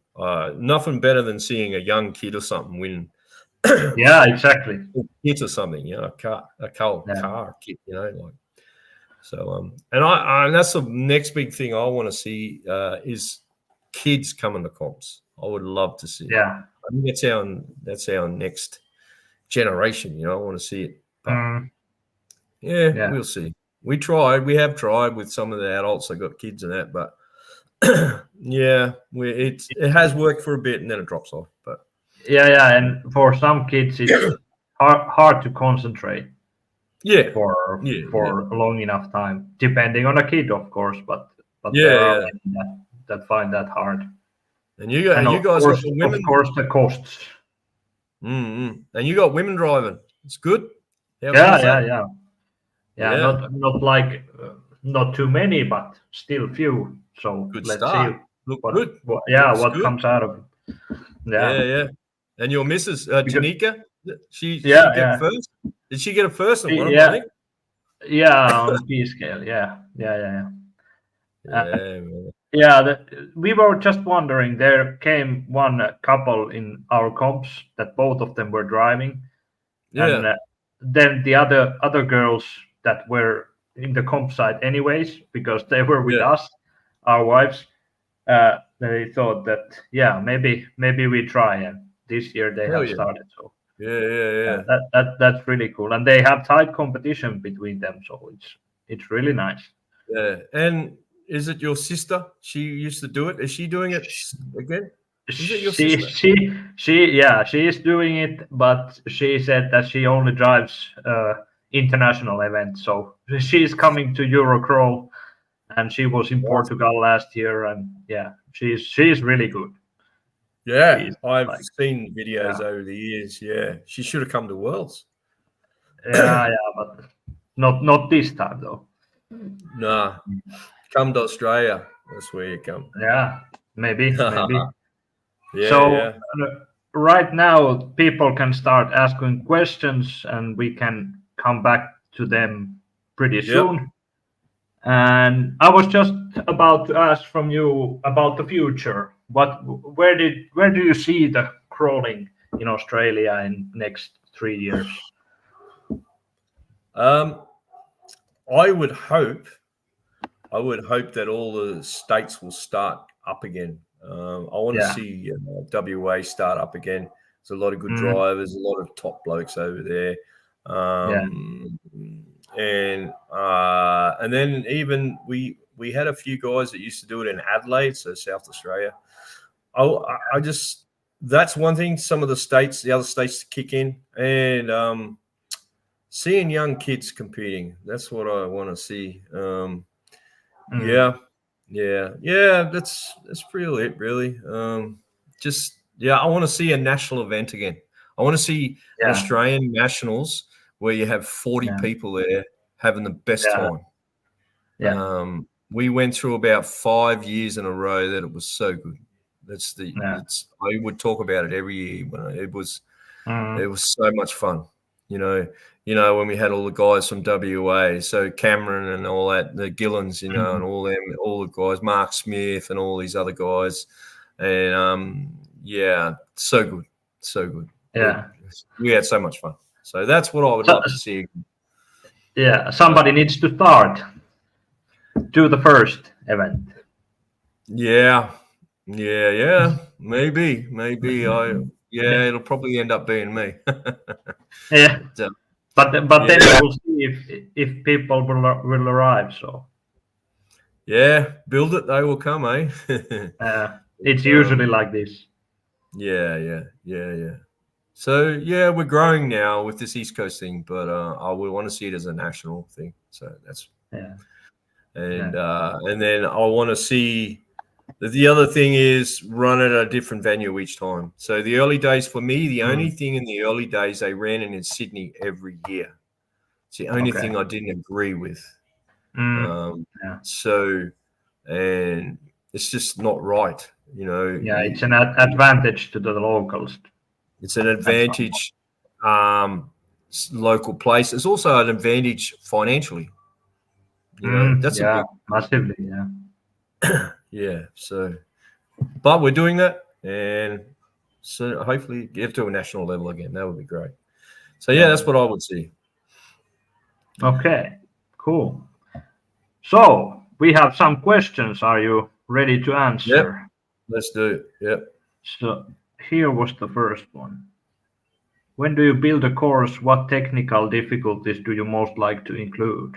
Nothing better than seeing a young kid or something win. Yeah, exactly. Kit or something, a car kit, So and that's the next big thing I want to see is kids coming to comps. I would love to see. Yeah, I think that's our next generation. I want to see it. But we'll see. We have tried with some of the adults that got kids and that, but it has worked for a bit and then it drops off. But and for some kids it's hard to concentrate. For a long enough time, depending on a kid, of course, but there are many that find that hard. And you guys got the women, of course, the costs. And you got women driving. It's good. Yeah. Not like not too many, but still few. So good let's start. see what comes out of it. Yeah. And your missus, Janika, she get first. Did she get a first in one of them, I think? Yeah, on P scale. Yeah. We were just wondering. There came one couple in our comps that both of them were driving, and then the other girls that were in the comp side anyways, because they were with us, our wives. They thought that maybe we try, and this year they have started. So that's really cool, and they have tight competition between them, so it's really nice. Yeah, and is it your sister? She used to do it. Is she doing it again? Is it your sister? She is doing it, but she said that she only drives international events. So she's coming to Eurocrawl, and she was in Portugal last year, and she's really good. Yeah, I've seen videos over the years. Yeah, she should have come to Worlds. Yeah, but not this time though. Nah, come to Australia. That's where you come. Yeah, maybe. Right now, people can start asking questions, and we can come back to them pretty soon. And I was just about to ask from you about the future. Where do you see the crawling in Australia in next 3 years? I would hope that all the states will start up again. I want to see WA start up again. There's a lot of good drivers, a lot of top blokes over there. And then even we had a few guys that used to do it in Adelaide, so South Australia. that's one thing. Some of the other states to kick in, and seeing young kids competing. That's what I want to see. Yeah, yeah. That's really it, really. Just I want to see a national event again. I want to see an Yeah, Australian nationals where you have 40 yeah, people there having the best yeah, time. yeah, We went through about 5 years in a row that it was so good. yeah. I would talk about it every year when it was Mm, so much fun. You know, when we had all the guys from WA, so Cameron and all that, the Gillans, and mm, all the guys, Mark Smith and all these other guys, and so good, so good. yeah. We had so much fun. So that's what I would So, love to see. yeah, So somebody needs to start. Do the first event. yeah, maybe it'll probably end up being me. Yeah, But, but then yeah, we'll see if people will arrive. So yeah, build it, they will come, eh? it's usually um, like this. yeah. So we're growing now with this East Coast thing, but I would want to see it as a national thing. So that's Yeah, yeah, and then I want to see. The other thing is run at a different venue each time. So the early days for me, the only mm, thing in the early days they ran in Sydney every year. It's the only okay. thing I didn't agree with. Mm, Um, yeah, so and it's just not right. yeah. It's an advantage to the locals It's an at some point. advantage local place. It's also an advantage financially. That's a Yeah, big massively. Yeah, So, but we're doing that, and so hopefully get to a national level again. That would be great. So yeah. that's what I would see. Okay, cool. So we have some questions. Are you ready to Yep, answer? let's do it. Yep. So here was the first one. When do you build a course, what technical difficulties do you most like to include?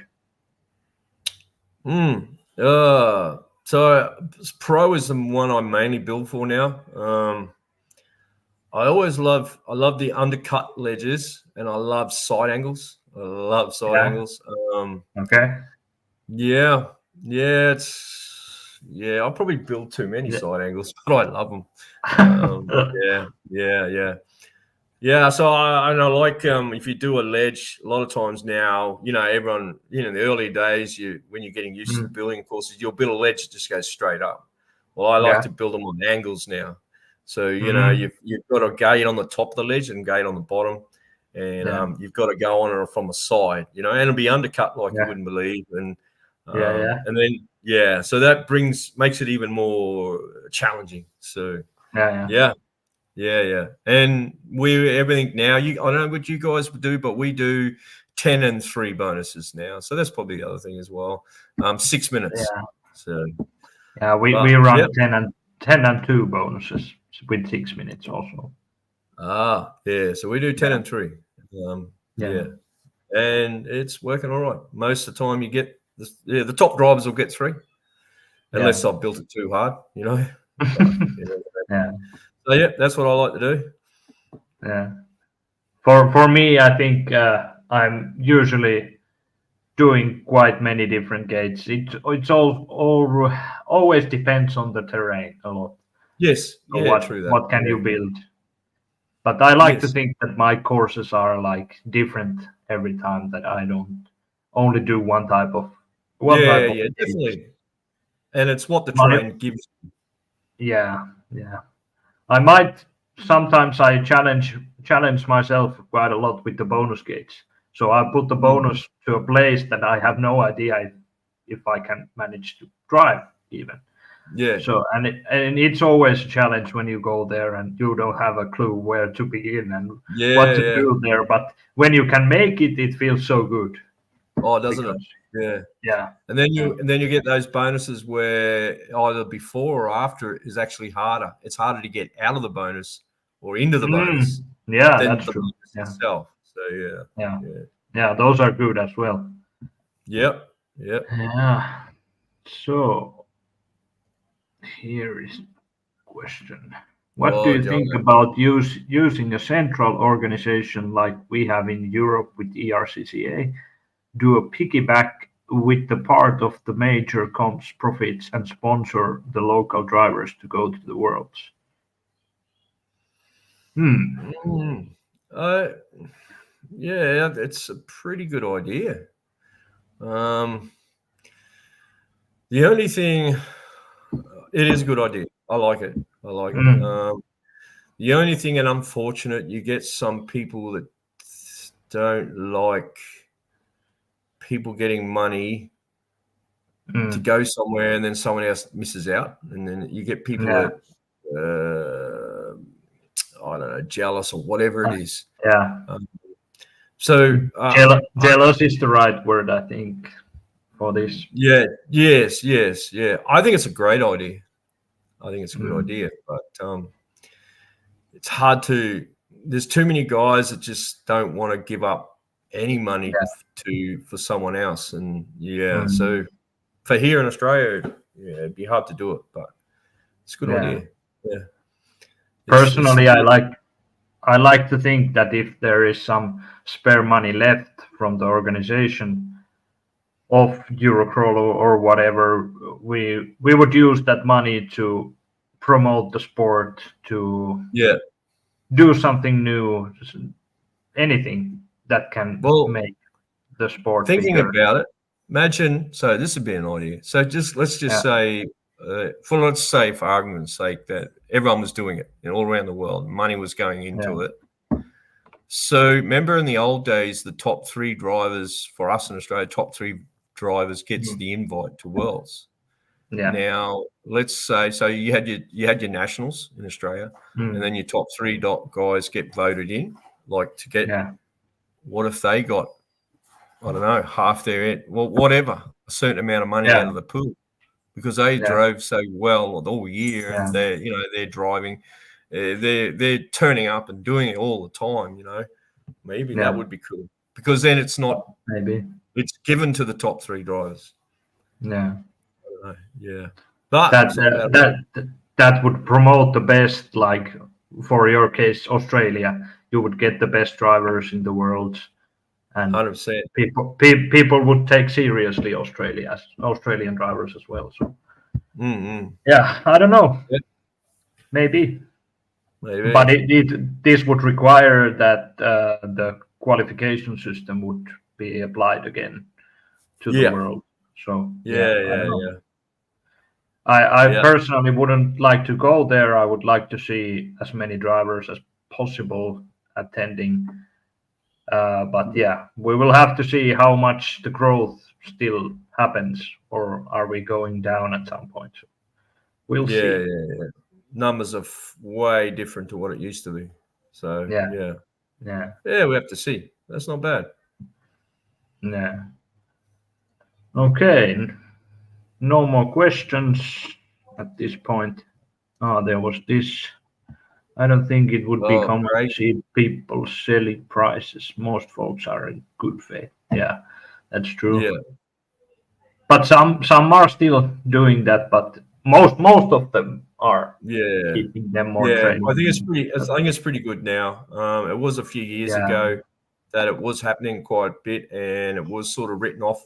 So Pro is the one I mainly build for now. I love the undercut ledges, and I love side angles. I love side Yeah. angles. Okay. Yeah, I'll probably build too many Yeah. side angles, but I love them. Yeah. So I like if you do a ledge, a lot of times now, everyone, in the early days, when you're getting used to the Mm, building courses, you'll build a ledge that just goes straight up. Well, I like yeah. to build them on angles now. So Mm, you've got a gate on the top of the ledge and a gate on the bottom, and yeah. you've got to go on it from the side, and it'll be undercut like you Yeah. wouldn't believe, and Yeah. and then so that makes it even more challenging. So Yeah. yeah, and everything now. I don't know what you guys do, but we do 10 and 3 bonuses now. So that's probably the other thing as well. 6 minutes. Yeah. So, Yeah. We but run yeah. 10 and 2 bonuses with 6 minutes also. Yeah. So we do 10 Yeah. and 3. Um, Yeah. yeah, and it's working all right. Most of the time, you get the top drivers will get 3, Yeah. unless I've built it too hard, But Yeah. so yeah, that's what I like to do. Yeah. For me, I think I'm usually doing quite many different gates. It's all always depends on the terrain a lot. Yes, So yeah, true that. what can Yeah. you build? But I like to Yes. think that my courses are like different every time. That I don't only do Yeah, gates. definitely. And it's what the My terrain gives. yeah. I might sometimes I challenge myself quite a lot with the bonus gates. So I put the Mm. bonus to a place that I have no idea if I can manage to drive even. Yeah, So and it's always a challenge when you go there and you don't have a clue where to begin and what to yeah. do there. But when you can make it, it feels so good Oh, doesn't it? because Yeah. yeah, And then yeah, you get those bonuses where either before or after is actually harder. It's harder to get out of the bonus or into the bonus yeah, than that's the true. bonus Yeah, itself. So yeah, yeah. yeah, those are good as well. Yep. Yeah. So here is question. What do Oh, you think John. about using a central organization like we have in Europe with ERCCA, do a piggyback with the part of the major comps profits and sponsor the local drivers to go to the Worlds? Hmm. Mm. Uh, yeah, it's a pretty good idea. Um, the only thing, it is a good idea. I like it. I like it. Hmm. The only thing, and unfortunate, you get some people that don't like people getting money to Hmm. go somewhere and then someone else misses out. And then you get people Yeah. that, I don't know, jealous or whatever it is. Yeah. Um, so, Jealous is the right word, I think, for this. yeah, yes, yeah. I think it's a great idea. I think it's a good Mm. idea, but it's hard to. There's too many guys that just don't want to give up any money Yeah. for someone else, and yeah. Mm. So for here in Australia, yeah, it'd be hard to do it, but it's a good Yeah. idea. Yeah, it's Personally, I like to think that if there is some spare money left from the organization of Eurocrawl or whatever, we would use that money to promote the sport, to yeah. do something new, anything that can Well, make the sport thinking bigger. about it, imagine. So this would be an idea. So let's just Yeah. say, let's say for argument's sake that everyone was doing it, all around the world, money was going Yeah. into it. So remember in the old days, the top three drivers for us in Australia, top three drivers gets Mm. the invite to Worlds. Yeah. Now let's say so you had your nationals in Australia, and then Mm. your top three guys get voted in. Like to get, Yeah. what if they got, I don't know, half their whatever, a certain amount of money out Yeah. of the pool because they Yeah. drove so well all year, and Yeah. they're driving, they're turning up and doing it all the time. Maybe that Yeah. would be cool because then it's not, Maybe. it's given to the top three drivers. Yeah. I don't know. Yeah, but That it's not bad. that would promote the best. Like for your case, Australia, you would get the best drivers in the world, and 100%. people would take seriously Australian drivers as well. So Mm-hmm. yeah, I don't know, Yeah, maybe, but maybe. this would require that the qualification system would be applied again to the Yeah, world. So yeah, yeah, I don't yeah, know. yeah, I yeah, personally wouldn't like to go there. I would like to see as many drivers as possible attending. But yeah, we will have to see how much the growth still happens, or are we going down at some point? We'll yeah, see. yeah, yeah. Numbers are way different to what it used to be. So Yeah, yeah, yeah, yeah, we have to see. That's not bad. yeah. Okay, no more questions at this point. Ah, there was this. I don't think it would be Oh, common to great. see people selling prices. Most folks are in good faith. Yeah, that's true. Yeah, But some are still doing that, but most of them are yeah, keeping them more yeah. I training. think it's pretty. I think it's pretty good now. It was a few years Yeah, ago that it was happening quite a bit, and it was sort of written off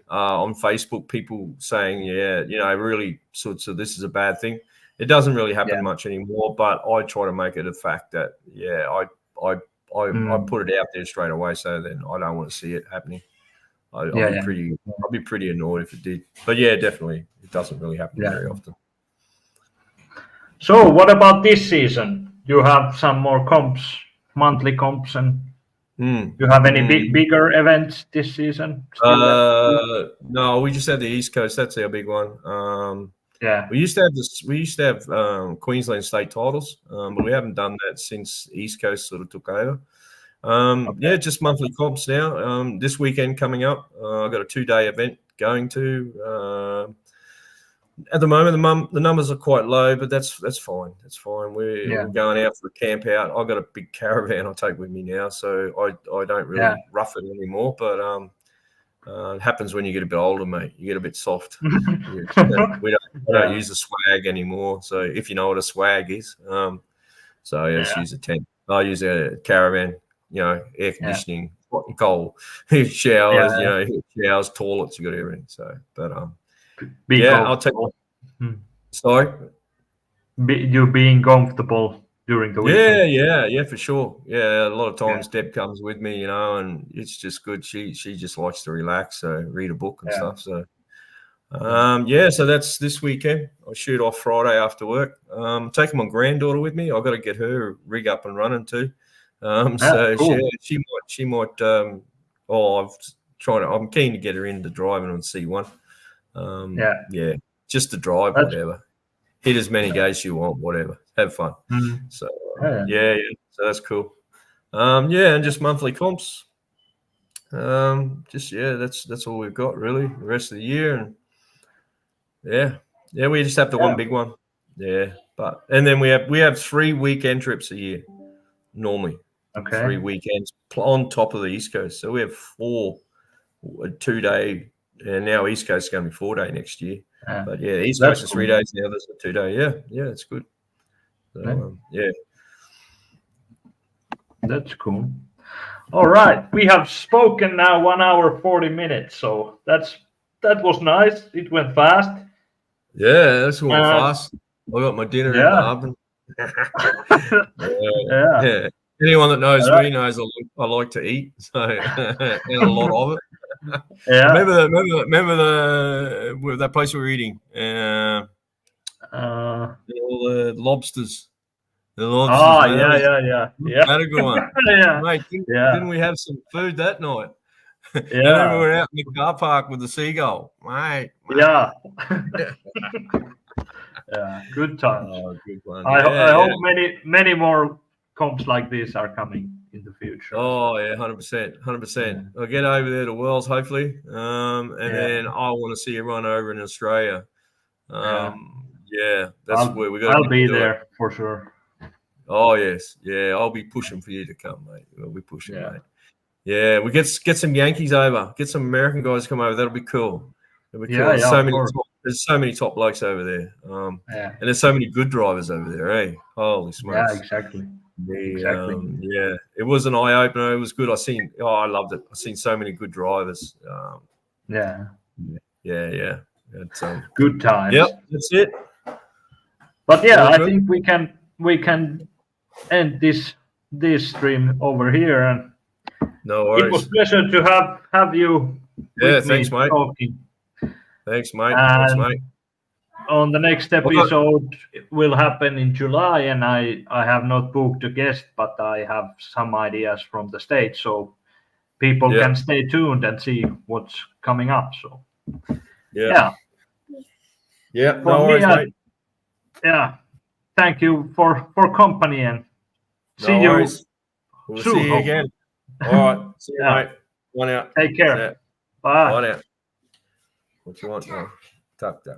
on Facebook. People saying, "Yeah, really sort of this is a bad thing." It doesn't really happen yeah, much anymore, but I try to make it a fact that I I mm, put it out there straight away, so then I don't want to see it happening. I'll yeah, be yeah, pretty annoyed if it did. But yeah, definitely, it doesn't really happen yeah. very often. So what about this season? You have some more comps, monthly comps, and Mm, you have any mm. bigger events this season still left? No, we just had the East Coast. That's our big one. Yeah. We used to have this. We used to have Queensland state titles, but we haven't done that since East Coast sort of took over. Okay. Yeah, just monthly comps now. This weekend coming up, I've got a 2-day event going to. At the moment, the numbers are quite low, but that's fine. That's fine. Yeah. We're going out for a camp out. I've got a big caravan I take with me now, so I don't Yeah. really rough it anymore. But it happens when you get a bit older, mate. You get a bit soft. We don't Yeah. use the swag anymore. So if you know what a swag is, So I just use a tent. I use a caravan, air conditioning, hot and cold, showers, showers, toilets, you got everything. So, but I'll take. Sorry, you being comfortable during the weekend. Yeah, for sure. Yeah, a lot of times Deb comes with me, and it's just good. She just likes to relax, so read a book and stuff. So, so that's this weekend. I shoot off Friday after work. Taking my granddaughter with me. I've got to get her rig up and running too. So cool. she might. I'm keen to get her into driving on C1. Just to drive, whatever. Hit as many gates you want, whatever. Have fun. So so that's cool. And just monthly comps. That's all we've got really. The rest of the year, and we just have the one big one. And then we have 3 weekend trips a year normally. Okay. 3 weekends on top of the East Coast. So we have 4 2-day, and now East Coast is going to be 4-day next year. But East Coast is 3 days now. There's a 2-day. Yeah, it's good. So, That's cool. All right, we have spoken now 1 hour 40 minutes. So that was nice. It went fast. Yeah, that's went fast. I got my dinner in the oven. Anyone that knows me knows I like to eat, so and a lot of it. Remember that place we were eating? All the lobsters. The lobsters. Yeah. Had a good one. Mate, didn't we have some food that night? And then we were out in the car park with the seagull, mate. Yeah. Good times. Oh, good one. I hope many more comps like this are coming in the future. Oh yeah, 100%. I'll get over there to Wells hopefully, and then I want to see you run over in Australia. That's where we got. I'll be there for sure. Oh yes, I'll be pushing for you to come, mate. We'll be pushing, mate. Yeah, we get some Yankees over, get some American guys to come over. That'll be cool. There's so many top blokes over there, and there's so many good drivers over there. Eh? Holy smokes! Yeah, exactly. It was an eye opener. It was good. I loved it. I've seen so many good drivers. It's, good times. Yep, that's it. But I think we can end this stream over here. And no worries. It was a pleasure to have you. Thanks, mate. Talking. Thanks, mate. On the next episode will happen in July, and I have not booked a guest, but I have some ideas from the States, so people can stay tuned and see what's coming up. So no worries, mate. Thank you for company, and see you. We'll see you again. All right, see you, mate. One out. Take care. Bye. One out. What you want now? Tuck that.